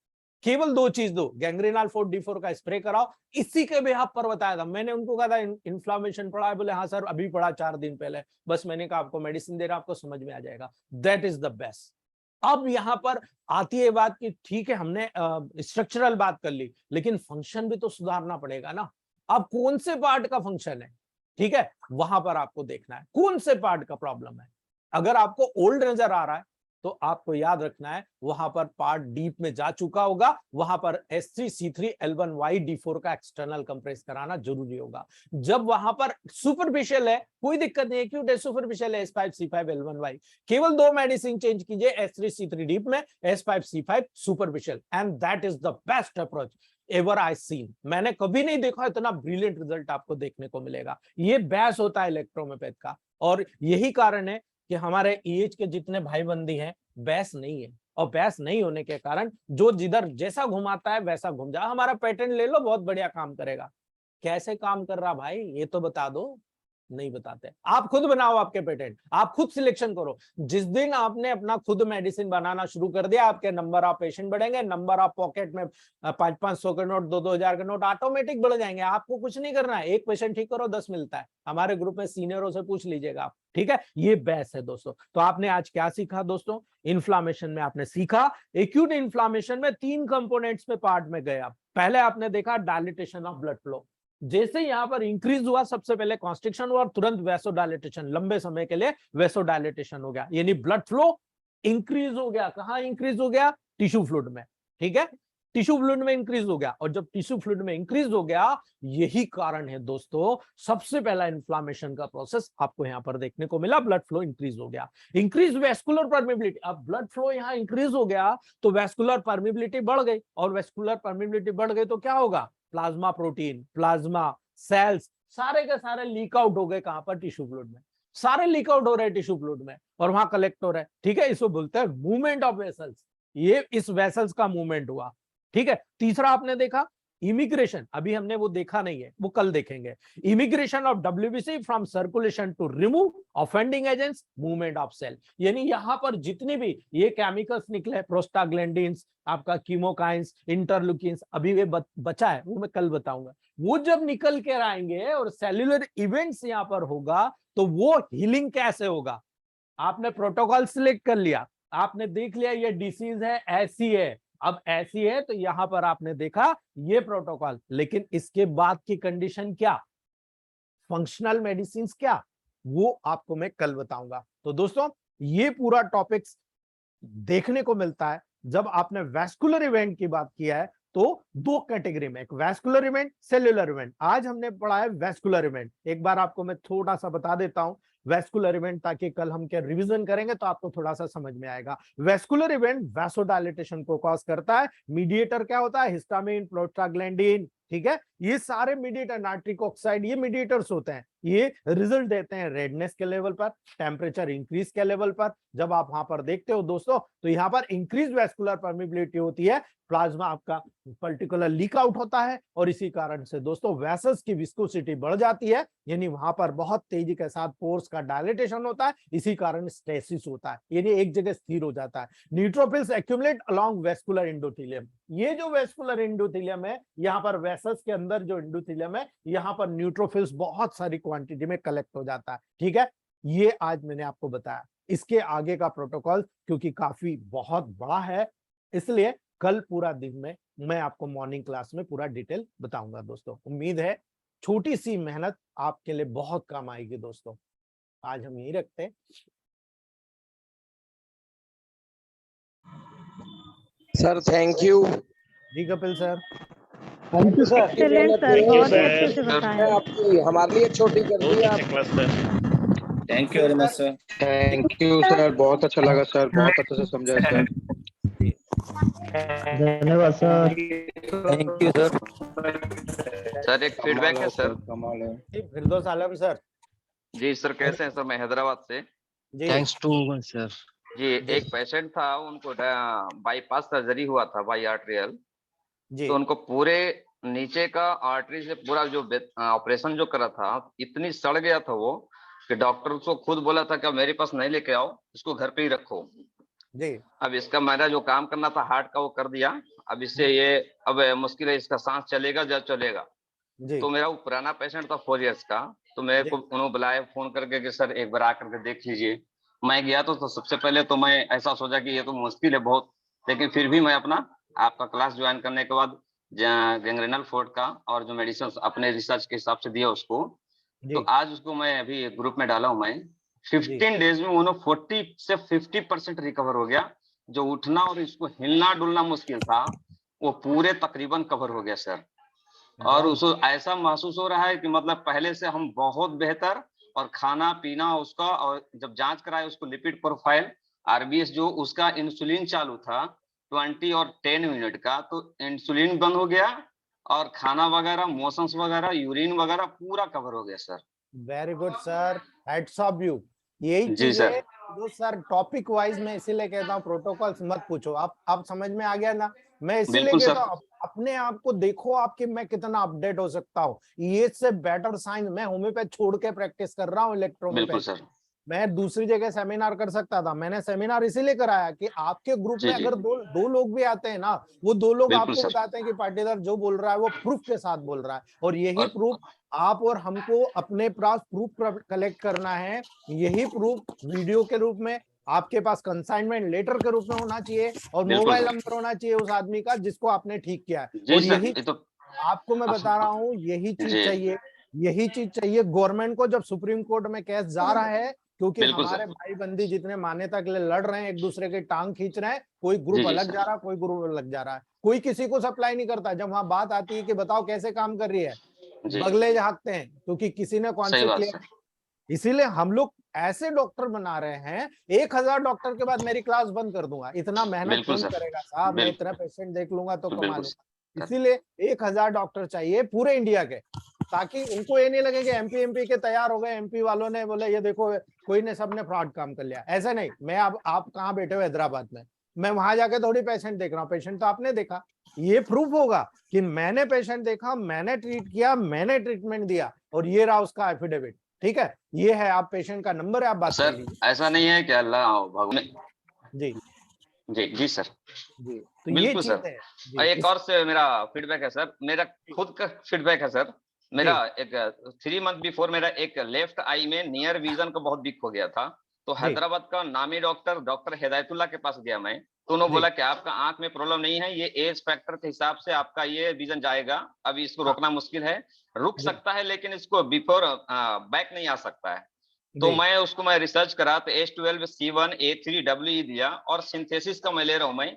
केवल 2 चीज दो, गैंग्रीनल फोर्ट D4 का स्प्रे कराओ, इसी के बेहाफ पर बताया था। मैंने उनको कहा था इन्फ्लामेशन पड़ा है, बोले हाँ सर अभी पड़ा 4 दिन पहले, बस मैंने कहा आपको मेडिसिन दे रहा, आपको समझ में आ जाएगा। That is the best. अब यहां पर आती है बात कि ठीक है हमने स्ट्रक्चरल बात कर ली, लेकिन फंक्शन भी तो सुधारना पड़ेगा ना। अब कौन से पार्ट का फंक्शन है, ठीक है, वहां पर आपको देखना है कौन से पार्ट का प्रॉब्लम है। अगर आपको ओल्ड नजर आ रहा है तो आपको याद रखना है वहां पर पार्ट डीप में जा चुका होगा, वहां पर S3C3L1Y D4 का एक्सटर्नल कंप्रेस कराना जरूरी होगा। जब वहां पर सुपरफिशियल है कोई दिक्कत नहीं है, क्यों सुपरफिशियल है S5C5L1Y, केवल 2 मेडिसिन चेंज कीजिए, S3C3 डीप में, S5C5 superficial, and that is the best approach ever I seen. मैंने कभी नहीं देखा इतना ब्रिलियंट रिजल्ट आपको देखने को मिलेगा। ये बेस होता है इलेक्ट्रोमेपैथ का, और यही कारण है कि हमारे ईएच के जितने भाई बंदी हैं बेस नहीं है, और बेस नहीं होने के कारण जो जिधर जैसा घुमाता है वैसा घूम जा। हमारा पेटेंट ले लो, बहुत बढ़िया काम करेगा। कैसे काम कर रहा भाई ये तो बता दो, नहीं बताते। आप खुद बनाओ आपके पेटेंट, आप खुद सिलेक्शन करो। जिस दिन आपने अपना खुद मेडिसिन बनाना शुरू कर दिया, आपके नंबर ऑफ पेशेंट बढ़ेंगे, नंबर ऑफ पॉकेट में 500-500 के नोट, 2-2 हजार के नोट ऑटोमेटिक बढ़ जाएंगे। आपको कुछ नहीं करना है, एक पेशेंट ठीक करो 10 मिलता है। हमारे ग्रुप में सीनियरों से पूछ लीजिएगा आप, ठीक है। ये बेस है दोस्तों। तो आपने आज क्या सीखा दोस्तों? इन्फ्लामेशन में आपने सीखा, एक्यूट इन्फ्लामेशन में 3 कंपोनेंट्स में पार्ट में गए आप। पहले आपने देखा डायलिटेशन ऑफ ब्लड फ्लो, जैसे यहां पर इंक्रीज हुआ सबसे पहले कॉन्स्ट्रिक्शन हुआ और तुरंत वैसोडायलेटेशन, लंबे समय के लिए वैसोडायलेटेशन हो गया, यानी ब्लड फ्लो इंक्रीज हो गया। कहां इंक्रीज हो गया? टिश्यू फ्लूइड में, ठीक है, टिश्यू फ्लूइड में इंक्रीज हो गया। और जब टिश्यू फ्लूइड में इंक्रीज हो गया, यही कारण है दोस्तों सबसे पहला इन्फ्लामेशन का प्रोसेस आपको यहां पर देखने को मिला, ब्लड फ्लो इंक्रीज हो गया। इंक्रीज वेस्कुलर परमिबिलिटी, अब ब्लड फ्लो यहां इंक्रीज हो गया तो वेस्कुलर परमिबिलिटी बढ़ गई, और वेस्कुलर परमिबिलिटी बढ़ गई तो क्या होगा? प्लाज्मा प्रोटीन, प्लाज्मा सेल्स सारे के सारे लीक आउट हो गए। कहां पर? टिश्यू फ्लूइड में। सारे लीक आउट हो रहे हैं टिश्यू फ्लूइड में, और वहां कलेक्ट हो रहे हैं, ठीक है। इसको बोलते हैं मूवमेंट ऑफ वेसल्स, ये इस वेसल्स का मूवमेंट हुआ, ठीक है। तीसरा आपने देखा इमिग्रेशन, अभी हमने वो देखा नहीं है, वो कल देखेंगे। Immigration of WBC from circulation to remove offending agents, movement of cell, यानी यहां पर जितने भी ये केमिकल्स निकले, प्रोस्टाग्लैंडिन्स, आपका कीमोकाइंस, इंटरल्यूकिन्स, अभी ये बचा है, वो मैं कल बताऊंगा। वो जब निकल कर आएंगे और सेल्युलर इवेंट्स यहां पर होगा, तो वो हीलिंग कैसे होगा? आपने प्रोटोकॉल सिलेक्ट कर लिया, आपने देख लिया ये डिसीज है, ऐसी है, अब ऐसी है, तो यहां पर आपने देखा ये प्रोटोकॉल, लेकिन इसके बाद की कंडीशन क्या, फंक्शनल मेडिसिन क्या, वो आपको मैं कल बताऊंगा। तो दोस्तों ये पूरा टॉपिक्स देखने को मिलता है जब आपने वैस्कुलर इवेंट की बात किया है। तो 2 कैटेगरी में, एक वैस्कुलर इवेंट, सेल्युलर इवेंट। आज हमने पढ़ा है वैस्कुलर इवेंट। एक बार आपको मैं थोड़ा सा बता देता हूं वैस्कुलर इवेंट, ताकि कल हम क्या रिवीजन करेंगे तो आपको थोड़ा सा समझ में आएगा। वैस्कुलर इवेंट वैसोडायलेटेशन को कॉज करता है। मीडिएटर क्या होता है? हिस्टामिन, प्रोस्टाग्लैंडिन, ठीक है। ये सारे मीडिएटर, नाइट्रिक ऑक्साइड, ये मीडिएटर्स होते हैं। ये रिजल्ट देते हैं रेडनेस के लेवल पर, टेम्परेचर इंक्रीज के लेवल पर। जब आप वहां पर देखते हो दोस्तों, तो यहां पर इंक्रीज वैस्कुलर परमिबिलिटी होती है, प्लाज्मा आपका पर्टिकुलर लीक आउट होता है, और इसी कारण से दोस्तों वेसल्स की विस्कोसिटी बढ़ जाती है, यानी वहां पर बहुत तेजी के साथ पोर्स का डायलेटेशन होता है, इसी कारण स्टेसिस होता है, यानी एक जगह स्थिर हो जाता है। Neutrophils accumulate along vascular endothelium, ये जो वेस्कुलर एंडोथेलियम है, यहाँ पर वेसल्स के अंदर जो एंडोथेलियम है, यहाँ पर न्यूट्रोफिल्स बहुत सारी क्वांटिटी में कलेक्ट हो जाता है, ठीक है। ये आज मैंने आपको बताया। इसके आगे का प्रोटोकॉल क्योंकि काफी बहुत बड़ा है, इसलिए कल पूरा दिन में मैं आपको मॉर्निंग क्लास में पूरा डिटेल बताऊंगा दोस्तों। उम्मीद है छोटी सी मेहनत आपके लिए बहुत काम आएगी दोस्तों। आज हम यही रखते हैं। सर थैंक यू जी Kapil sir, thank you sir. Excellent sir, बहुत ही अच्छे से बताया। आपकी हमारे लिए छोटी कर दी आप। Thank you very much sir. Thank you sir, बहुत अच्छा लगा सर, बहुत अच्छे से समझा सर। धन्यवाद sir. Thank you sir. Sir एक फीडबैक है सर। कमाल है। जी फिरदौस आलम सर। जी सर कैसे हैं सर? मैं हैदराबाद से। जी थैंक्स टू सर। जी एक पेशेंट था, उनको बाईपास सर्जरी हुआ था बाई आर्टरियल। जी तो उनको पूरे नीचे का आर्टरी से पूरा जो ऑपरेशन जो करा था, इतनी सड़ गया था वो कि डॉक्टर उसको खुद बोला था कि मेरे पास नहीं लेके आओ, इसको घर पे ही रखो। जी अब इसका मेरा जो काम करना था हार्ट का वो कर दिया। अब इससे ये अब मुश्किल है, इसका सांस चलेगा जब चलेगा। जी तो मेरा वो पुराना पेशेंट था 4 इयर्स का, तो मेरे को उन्होंने बुलाया फोन करके कि सर एक बार आकर के देख लीजिए। मैं गया तो सबसे पहले तो मैं ऐसा सोचा कि ये तो मुश्किल है बहुत, लेकिन फिर भी मैं अपना आपका क्लास ज्वाइन करने के बाद गैंग्रेनल फोर्ट का और जो मेडिसिन अपने रिसर्च के हिसाब से दिया उसको, तो जी आज उसको मैं अभी ग्रुप में डाला हूँ मैं। 15 डेज में उन्होंने 40 से 50% रिकवर हो गया। जो उठना और इसको हिलना डुलना मुश्किल था वो पूरे तकरीबन कवर हो गया सर। और उसको ऐसा महसूस हो रहा है कि मतलब पहले से हम बहुत बेहतर, और खाना पीना उसका, और जब जांच कराए उसको लिपिड प्रोफाइल आरबीएस जो उसका इंसुलिन चालू था 20 और 10 यूनिट का, तो इंसुलिन बंद हो गया और खाना वगैरह, मोशंस वगैरह, यूरिन वगैरह पूरा कवर हो गया sir. Very good sir, hats off you. यही जी चीज सर। है जो सर टॉपिक वाइज मैं इसीलिए कहता हूँ प्रोटोकॉल्स मत पूछो। आप समझ में आ गया ना? मैं इसीलिए बिल्कुल कहता सर। हूँ अपने आप को देखो आपके मैं कितना अपडेट हो सकता हूँ। ये से बेटर साइंस मैं होम्योपैथ छोड़ के प्रैक्टिस कर रहा हूँ बिल्कुल इलेक्ट्रोहोम्योपैथ। सर। मैं दूसरी जगह सेमिनार कर सकता था, मैंने सेमिनार इसीलिए कराया कि आपके ग्रुप जी में जी अगर दो लोग भी आते हैं ना, वो दो लोग बिल्कुल आपको सर। बताते हैं कि पाटीदार जो बोल रहा है वो प्रूफ के साथ बोल रहा है। और यही और प्रूफ आप और हमको अपने पास प्रूफ कलेक्ट करना है। यही प्रूफ वीडियो के रूप में आपके पास कंसाइनमेंट लेटर के रूप में होना चाहिए, और बिल्कुल मोबाइल सर। नंबर होना चाहिए उस आदमी का जिसको आपने ठीक किया है। जी और सर, यही ये तो आपको मैं बता रहा हूँ, यही चीज जी चाहिए। यही चीज चाहिए गवर्नमेंट को जब सुप्रीम कोर्ट में केस जा रहा है, क्योंकि बिल्कुल हमारे सर। भाई बंदी जितने मान्यता के लिए लड़ रहे हैं, एक दूसरे की टांग खींच रहे हैं, कोई जी ग्रुप जी अलग सर। जा रहा है, कोई ग्रुप अलग जा रहा है, कोई किसी को सप्लाई नहीं करता। जब वहां बात आती है कि बताओ कैसे काम कर रही है, जी बगले झांकते हैं, क्योंकि किसी ने सही कॉन्सेप्ट बात लिया। सर। इसीलिए हम लोग ऐसे डॉक्टर बना रहे हैं। 1000 डॉक्टर के बाद मेरी क्लास बंद कर दूंगा, इतना मेहनत बिल्कुल कौन सर। करेगा साहब? मैं इतना बिल्कुल पेशेंट देख लूंगा तो कमा बिल्कुल लूंगा। सर। इसीलिए 1000 डॉक्टर चाहिए पूरे इंडिया के, ताकि उनको ये नहीं लगे कि एमपी के तैयार हो गए, एमपी वालों ने बोले ये देखो कोई ने सबने फ्रॉड काम कर लिया। ऐसा नहीं। मैं अब आप कहाँ बैठे हो? हैदराबाद में। मैं वहां जाके थोड़ी पेशेंट देख रहा हूँ, पेशेंट तो आपने देखा। ये प्रूफ होगा कि मैंने पेशेंट देखा, मैंने ट्रीट किया, मैंने ट्रीटमेंट दिया, और ये रहा उसका एफिडेविट। ठीक है, ये है, आप पेशेंट का नंबर है, आप बात कर सर लीजिए। ऐसा नहीं है कि अल्लाह भगवान। जी जी जी सर। जी, तो ये बिल्कुल चीज सर। है। और जी एक और से मेरा फीडबैक है सर, मेरा खुद का फीडबैक है सर। मेरा जी एक 3 मंथ बिफोर मेरा एक लेफ्ट आई में नियर विजन का बहुत वीक हो गया था। तो जी हैदराबाद का नामी डॉक्टर हिदायतुल्ला के पास गया मैं। तो उन्होंने जी। बोला कि आपका आंख में प्रॉब्लम नहीं है, ये एज फैक्टर के हिसाब से आपका ये विजन जाएगा, अभी इसको हाँ रोकना मुश्किल है, रुक जी सकता है लेकिन इसको बिफोर बैक नहीं आ सकता है। तो जी मैं रिसर्च करा तो H12C1A3WE दिया, और सिंथेसिस का मैं ले रहा हूं मैं।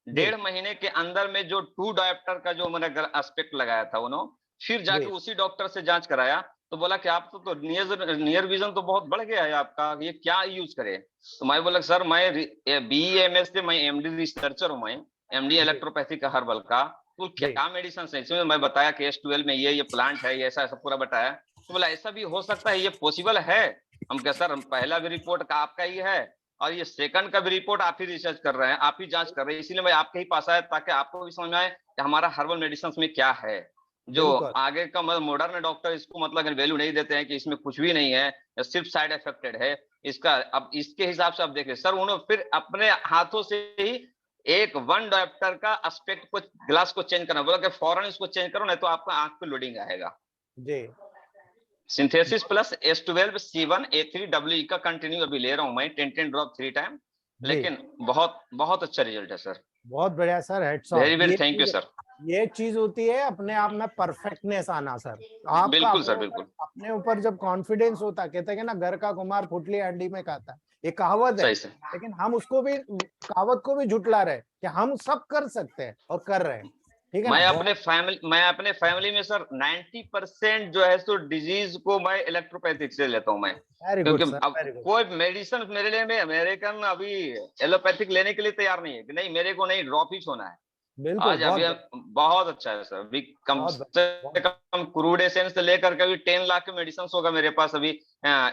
जी 1.5 महीने के अंदर में जो 2 डायोप्टर का जो मैंने एस्पेक्ट लगाया था उन्होंने, फिर जाके जी। उसी डॉक्टर से जांच कराया, तो बोला कि आप तो नियर विजन तो बहुत बढ़ गया है आपका, ये क्या यूज करे? तो मैं बोला सर मैं BEMS से, मैं MD रिसर्चर हूँ, मैं MD जी इलेक्ट्रोपैथी का हर्बल का। तो जी क्या मेडिसिन है इसमें? मैं बताया कि H12 में ये प्लांट है, ये ऐसा ऐसा पूरा बताया। तो बोला ऐसा भी हो सकता है, ये पॉसिबल है? हम क्या सर, पहला भी रिपोर्ट का आपका ही है, और ये सेकंड का भी रिपोर्ट आप ही रिसर्च कर रहे हैं, आप ही जांच कर रहे हैं, इसीलिए मैं आपके ही पास आया ताकि आपको भी समझ में आए कि हमारा हर्बल मेडिसिन में क्या है। जो बिल्कुल आगे का मॉडर्न डॉक्टर इसको मतलब वैल्यू नहीं देते हैं कि इसमें कुछ भी नहीं है, सिर्फ साइड इफेक्टेड है इसका। अब इसके हिसाब से आप देखिए सर, उन्होंने फिर अपने हाथों से ही एक 1 डायोप्टर का एस्पेक्ट को, ग्लास को चेंज करना बोला कि फौरन इसको चेंज करो, नहीं तो आपका आंख पे लोडिंग आएगा। जी। सिंथेसिस प्लस H12C1A3WE का कंटिन्यू अभी ले रहा हूं मैं, 10 ड्रॉप 3 टाइम, जी लेकिन बहुत बहुत अच्छा रिजल्ट है सर। बहुत बढ़िया sir, heads of. Very very thank you sir. ये चीज होती है अपने आप में परफेक्टनेस आना सर। आपका बिल्कुल सर बिल्कुल। अपने ऊपर जब कॉन्फिडेंस होता है, कहते हैं ना घर का कुमार पुतली हंडी में खाता है, ये कहावत है। सही सर। लेकिन हम उसको भी, कहावत को भी झुटला रहे कि हम सब कर सकते हैं और कर रहे हैं। ठीक है ना? मैं अपने फैमिली में सर 90% जो है सो डिजीज को मैं इलेक्ट्रोपैथिक से लेता हूँ मैं, वेरी गुड क्योंकि सर, अब वेरी गुड। कोई मेडिसिन मेरे लिए में अमेरिकन अभी एलोपैथिक लेने के लिए तैयार नहीं है कि नहीं मेरे को नहीं ड्रॉप ही सोना है। बिल्कुल, आज बहुत अभी बहुत अच्छा है सर, अभी कम बहुत से कम क्रूड एसेंस से लेकर के अभी 10 लाख के मेडिसिन होगा मेरे पास अभी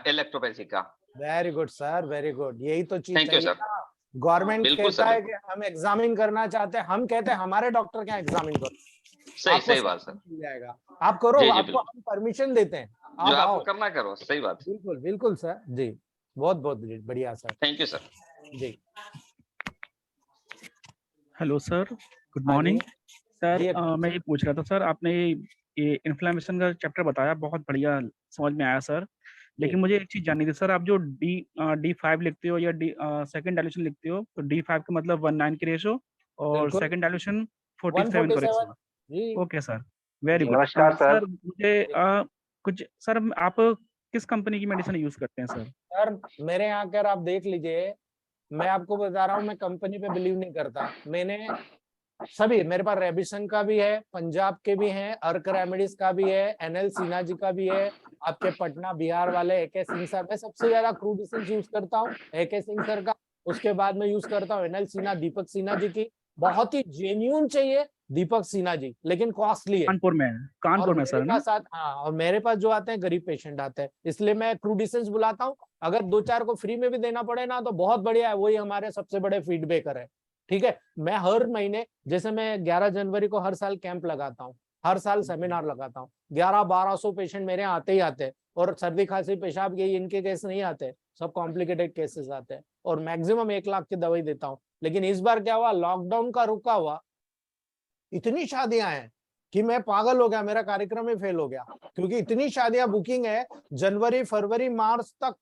इलेक्ट्रोपैथिक का। Very good sir, very good. यही तो चीज थैंक यू चाहिए सर। ना। गवर्नमेंट बिल्कुल कहता सर है बिल्कुल। कि हम एग्जामिन करना चाहते हैं, हम कहते हैं हमारे डॉक्टर क्या एग्जामिन करो, सही आपको सही सब बात सर। मिल जाएगा, आप करो, जी जी आपको बिल्कुल, हम परमिशन देते हैं, जो आप आपको आओ। करना करो, सही बात। बिल्कुल बिल्कुल सर जी, बहुत बहुत बढ़िया सर। Thank you sir. जी हेलो सर, गुड हाँ जी मॉर्निंग सर। जी मैं ये पूछ रहा था सर, आपने ये इन्फ्लेमेशन का चैप्टर बताया, बहुत बढ़िया समझ में आया सर। जी लेकिन मुझे एक चीज़ जाननी थी सर, आप जो D5 लिखते हो या सेकंड डायल्यूशन लिखते हो, तो D5 का मतलब 1:9 की रेशो और बिल्कुल सेकंड डायल्यूशन 47 का 147 रेशो। जी ओके सर, वेरी जी गुड। नमस्कार सर। सर मुझे कुछ सर आप किस कंपनी की मेडिसिन यूज करते हैं सर? सर मेरे यहाँ अगर आप देख लीजिए, मैं आपको बता रहा हूँ, मैं कंपनी पे बिलीव नहीं करता। मैंने सभी, मेरे पास रेबिसन का भी है, पंजाब के भी हैं, अर्क रेमेडीज का भी है, एनएल सिन्हा जी का भी है, आपके पटना बिहार वाले एके सिंह सर। मैं सबसे ज्यादा क्रूडिसेंस यूज करता हूँ एके सिंह सर का। उसके बाद में यूज करता हूँ एनएल सिन्हा, दीपक सिन्हा जी की। बहुत ही जेन्यून चाहिए दीपक सिन्हा जी, लेकिन कॉस्टली है। कानपुर में और सर मेरे ना? पास हाँ, और मेरे पास जो आते हैं गरीब पेशेंट आते हैं, इसलिए मैं क्रूडिसेंस बुलाता हूँ। अगर 2-4 को फ्री में भी देना पड़े ना तो बहुत बढ़िया है, वही हमारे सबसे बड़े फीडबैकर है। ठीक है, मैं हर महीने, जैसे मैं 11 जनवरी को हर साल कैंप लगाता हूँ, हर साल सेमिनार लगाता हूँ। 1100-1200 पेशेंट मेरे आते ही आते हैं, और सर्दी खांसी पेशाब के इनके केस नहीं आते, सब कॉम्प्लिकेटेड केसेस आते हैं, और मैक्सिमम 1 लाख की दवाई देता हूँ। लेकिन इस बार क्या हुआ, लॉकडाउन का रुका हुआ, इतनी शादियां हैं कि मैं पागल हो गया, मेरा कार्यक्रम ही फेल हो गया, क्योंकि इतनी शादियां बुकिंग है। जनवरी फरवरी मार्च तक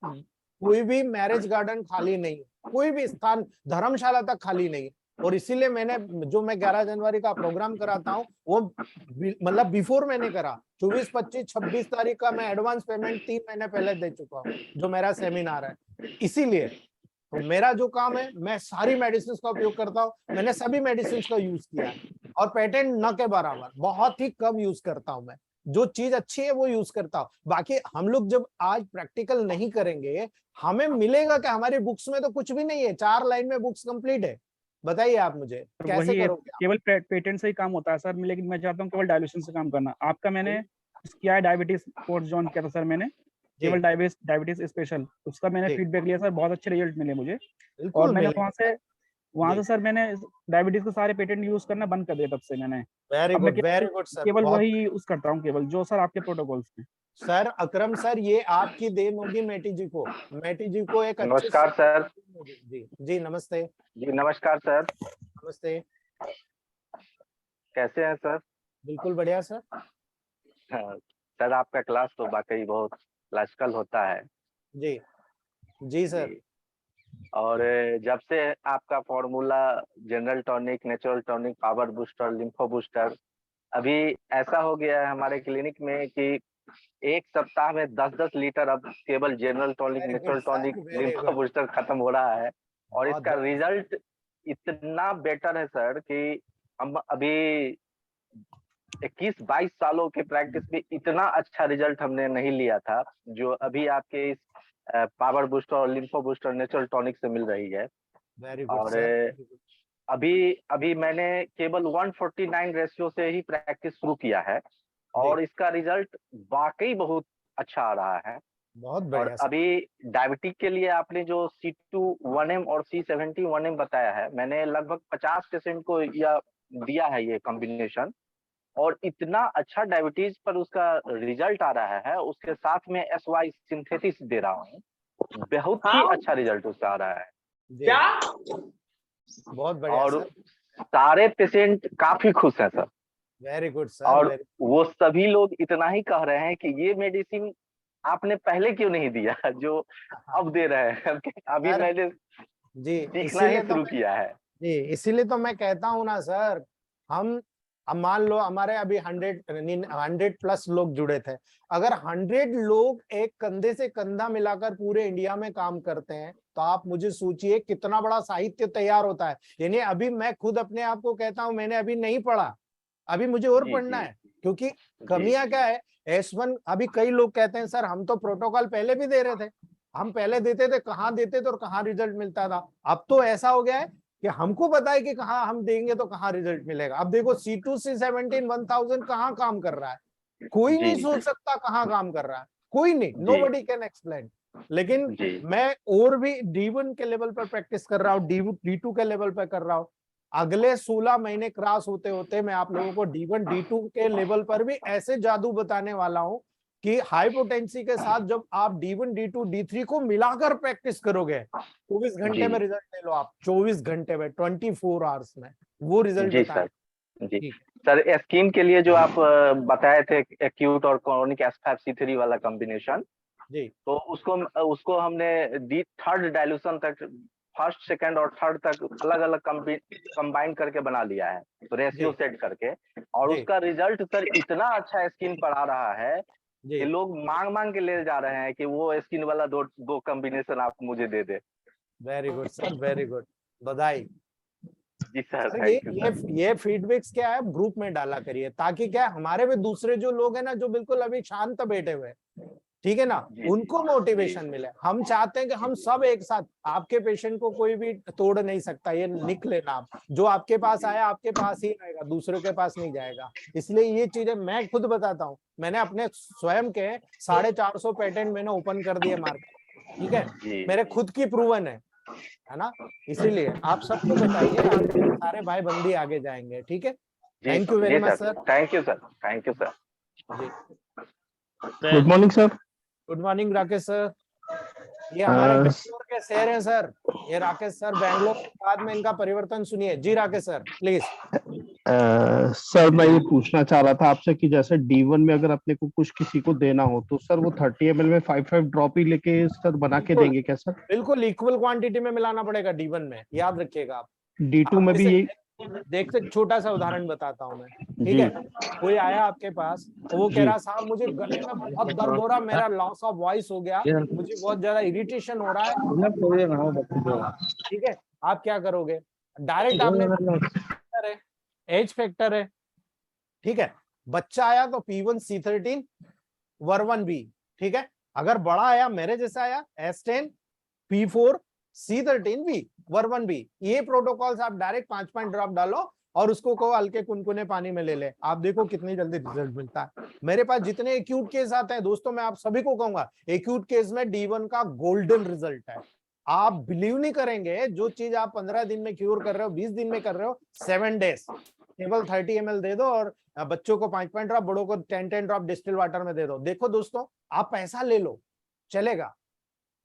कोई भी मैरिज गार्डन खाली नहीं, कोई भी स्थान धर्मशाला तक खाली नहीं। और इसीलिए मैंने जो मैं 11 जनवरी का प्रोग्राम कराता हूँ वो मतलब बिफोर मैंने करा, 24, 25, 26 तारीख का मैं एडवांस पेमेंट 3 महीने पहले दे चुका हूँ, जो मेरा सेमिनार है। इसीलिए तो मेरा जो काम है, मैं सारी मेडिसिन का उपयोग करता हूँ। मैंने सभी मेडिसिन का यूज किया है, और पेटेंट न के बराबर, बहुत ही कम यूज करता हूं मैं। जो चीज अच्छी है वो यूज करता हूं। बाकी हम लोग जब आज प्रैक्टिकल नहीं करेंगे, हमें मिलेगा कि हमारी बुक्स में तो कुछ भी नहीं है, 4 लाइन में बुक्स कंप्लीट है। बताइए आप मुझे कैसे वही है, करोगे आप? केवल पेटेंट से ही काम होता है सर, लेकिन मैं चाहता हूँ केवल डायल्यूशन से काम करना। आपका मैंने किया है, डायबिटीज कोर्स ज्वाइन किया था सर मैंने, केवल डायबिटीज स्पेशल, उसका मैंने फीडबैक लिया सर, बहुत अच्छे रिजल्ट मिले मुझे। और बिल्कुल मैंने मिलेगा। वहां से सर मैंने डायबिटीज के सारे पेटेंट यूज करना बंद कर दिया तब से मैंने। वेरी अब मैं गुड सर, केवल बहुत। वही यूज करता हूँ, केवल जो सर आपके प्रोटोकॉल्स में। सर अकरम सर, ये आपकी देन होगी मेटी जी को। मेटी जी को एक अच्छे नमस्कार सर। जी जी नमस्ते। जी नमस्कार सर। नमस्ते। कैसे हैं सर? बिल्कुल बढ़िया सर। हाँ, सर आपका क्लास तो वाकई बहुत क्लासिकल होता है। जी जी सर। जी। और जब से आपका formula general tonic, natural tonic, power booster, lympho booster, अभी ऐसा हो गया है हमारे क्लिनिक में कि एक सप्ताह में 10-10 लीटर अब केवल general tonic, very good natural sir, tonic, very lympho good. Booster खत्म हो रहा है। और बहुत इसका बढ़िया। रिजल्ट इतना बेटर है सर कि हम अभी 21-22 सालों के प्रैक्टिस में इतना अच्छा रिजल्ट हमने नहीं लिया था, जो अभी आपके इस पावर बूस्टर और लिम्फो बूस्टर नेचुरल टॉनिक से मिल रही है। वेरी गुड और सर। अभी अभी मैंने केवल 149 रेशियो से ही प्रैक्टिस शुरू किया है, और इसका रिजल्ट वाकई बहुत अच्छा आ रहा है। बहुत और बढ़िया सर। अभी डायबिटिक के लिए आपने जो C2 1M और C70 1M बताया है, मैंने लगभग 50 पेशेंट को यह दिया है ये कॉम्बिनेशन, और इतना अच्छा डायबिटीज पर उसका रिजल्ट आ रहा है। उसके साथ में SY सिंथेटिस दे रहा हूँ, बहुत ही अच्छा रिजल्ट उसका आ रहा है। क्या? बहुत बढ़िया और सर। सारे पेशेंट काफी खुश हैं सर। Very good sir. और वो सभी लोग इतना ही कह रहे हैं कि ये मेडिसिन आपने पहले क्यों नहीं दिया, जो अब दे रहे हैं। अभी मैंने जी सीखना ही शुरू किया है। जी इसीलिए तो मैं कहता हूँ ना सर, हम अब मान लो हमारे अभी 100 प्लस लोग जुड़े थे। अगर 100 लोग एक कंधे से कंधा मिलाकर पूरे इंडिया में काम करते हैं, तो आप मुझे सोचिए कितना बड़ा साहित्य तैयार होता है। यानी अभी मैं खुद अपने आप को कहता हूं, मैंने अभी नहीं पढ़ा, अभी मुझे और पढ़ना है, क्योंकि कमियां क्या है। S1 अभी कई लोग कहते हैं सर हम तो प्रोटोकॉल पहले भी दे रहे थे, हम पहले देते थे, कहाँ देते थे और कहाँ रिजल्ट मिलता था। अब तो ऐसा हो गया है कि हमको पता है कि कहाँ हम देंगे तो कहाँ रिजल्ट मिलेगा। अब देखो C2 C17 1000 कहाँ काम कर रहा है, कोई नहीं सोच सकता कहाँ काम कर रहा है, कोई नहीं, नोबडी कैन एक्सप्लेन। लेकिन मैं और भी D1 के लेवल पर प्रैक्टिस कर रहा हूँ, D2 के लेवल पर कर रहा हूँ। अगले 16 महीने क्रॉस होते होते मैं आप लोगों को D1 D2 के लेवल पर भी ऐसे जादू बताने वाला हूं कि हाई पोटेंसी के साथ जब आप D1 D2 D3 को मिलाकर प्रैक्टिस करोगे, 24 घंटे में रिजल्ट ले लो आप, 24 घंटे में, 24 आवर्स में वो रिजल्ट बताएं। जी सर, स्किन के लिए जो आप बताए थे एक्यूट और क्रोनिक S5C3 वाला कॉम्बिनेशन, जी, तो उसको हमने थर्ड डाइल्यूशन तक, फर्स्ट सेकंड और थर्ड तक अलग अलग कंबाइन करके बना लिया है, तो रेशियो सेट करके। और उसका रिजल्ट सर इतना अच्छा स्किन पर आ रहा है जी ये लोग मांग के ले जा रहे हैं कि वो स्किन वाला दो कॉम्बिनेशन आप मुझे दे दे। Very good sir, very good, बधाई जी sir, sir. Thank you sir. ये फीडबैक्स क्या है, ग्रुप में डाला करिए, ताकि क्या है, हमारे भी दूसरे जो लोग हैं ना, जो बिल्कुल अभी शांत बैठे हुए हैं, ठीक है ना, जी, उनको जी, मोटिवेशन मिले। हम चाहते हैं कि हम सब एक साथ, आपके पेशेंट को कोई भी तोड़ नहीं सकता, ये लिख लेना आप। जो आपके पास आया आपके पास ही आएगा, दूसरों के पास नहीं जाएगा। इसलिए ये चीजें मैं खुद बताता हूँ, मैंने अपने स्वयं के 450 पेटेंट मैंने ओपन कर दिए मार्केट, ठीक है, जी मेरे खुद की प्रूवन है ना। इसीलिए आप सबको बताइए, आप सारे भाई बंदी आगे जाएंगे, ठीक है। जी थैंक यू वेरी जी much sir, sir. Thank you sir, thank you sir. जी, good morning sir. Good morning Rakesh sir. ये हमारे बेंगलोर के शेर हैं सर, ये राकेश सर बेंगलोर के बाद में इनका परिवर्तन सुनिए। जी राकेश सर प्लीज। सर मैं ये पूछना चाह रहा था आपसे कि जैसे D1 में अगर अपने को कुछ किसी को देना हो तो सर वो 30 ml में 5 ड्रॉप ही लेके सर बना के देंगे क्या सर? बिल्कुल इक्वल क्वांटिटी में मिलाना पड़ेगा D1 में, याद रखिएगा आप। D2 में भी यही? देखते, छोटा सा उदाहरण बताता हूँ मैं, ठीक जी है। कोई आया आपके पास, तो वो कह जी रहा साहब मुझे गले में बहुत दर्द हो रहा, मेरा लॉस ऑफ वॉइस हो गया, मुझे बहुत ज्यादा इरिटेशन हो रहा है, ठीक है। आप क्या करोगे, डायरेक्ट आपने एज फैक्टर है, ठीक है। बच्चा आया तो P1 C13 वर्वन बी, ठीक है। अगर बड़ा आया मेरे जैसा आया S10 P4 C13 बी वर्वन बी, ये प्रोटोकॉल्स आप डायरेक्ट 5 ड्रॉप डालो और उसको को हल्के कुनकुने पानी में ले ले, आप देखो कितनी जल्दी रिजल्ट मिलता है। मेरे पास जितने एक्यूट केस आते हैं दोस्तों, मैं आप सभी को कहूंगा, एक्यूट केस में D1 का गोल्डन रिजल्ट है। आप बिलीव नहीं करेंगे, जो चीज आप 15 दिन में क्यूर कर रहे हो, 20 दिन में कर रहे हो, 7 डेज केवल 30 ml दे दो और बच्चों को 5 ड्रॉप, बड़ों को 10 ड्रॉप डिस्टिल वाटर में दे दो। देखो दोस्तों, आप पैसा ले लो, चलेगा,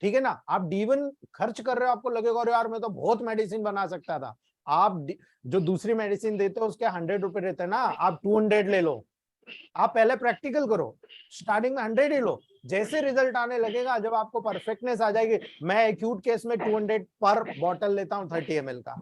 ठीक है ना। आप D1 खर्च कर रहे हो, आपको लगेगा अरे यार मैं तो बहुत मेडिसिन बना सकता था। आप जो दूसरी मेडिसिन देते हो उसके 100 रुपए रहते हैं ना, आप 200 ले लो। आप पहले प्रैक्टिकल करो, स्टार्टिंग में 100 ही लो, जैसे रिजल्ट आने लगेगा, जब आपको परफेक्टनेस आ जाएगी। मैं एक्यूट केस में 200 पर बॉटल लेता हूँ 30 ml का,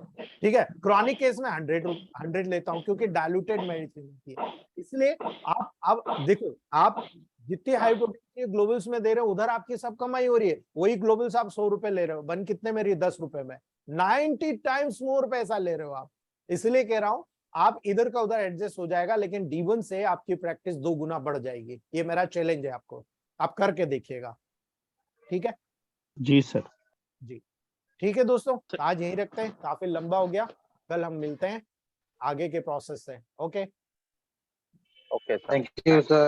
ठीक है। क्रॉनिक केस में 100 लेता हूँ, क्योंकि डाइल्यूटेड मेडिसिन होती है। इसलिए आप अब देखो, आप जितनी हाई पोटेंशियल ग्लोबल्स में दे रहे हो, उधर आपकी सब कमाई हो रही है। वही ग्लोबल्स आप 100 रुपए ले रहे हो, बन कितने में रही है, 10 रुपए में। 90 टाइम्स मोर पैसा ले रहे हो आप। इसलिए कह रहा हूं, आप इधर का उधर एडजस्ट हो जाएगा, लेकिन D1 से आपकी प्रैक्टिस 2 गुना बढ़ जाएगी। ये मेरा चैलेंज है आपको, आप करके देखिएगा, ठीक है जी सर। जी। ठीक है दोस्तों, आज यहीं रखते हैं, काफी लंबा हो गया। कल हम मिलते हैं आगे के प्रोसेस से। Okay okay sir. Thank you sir.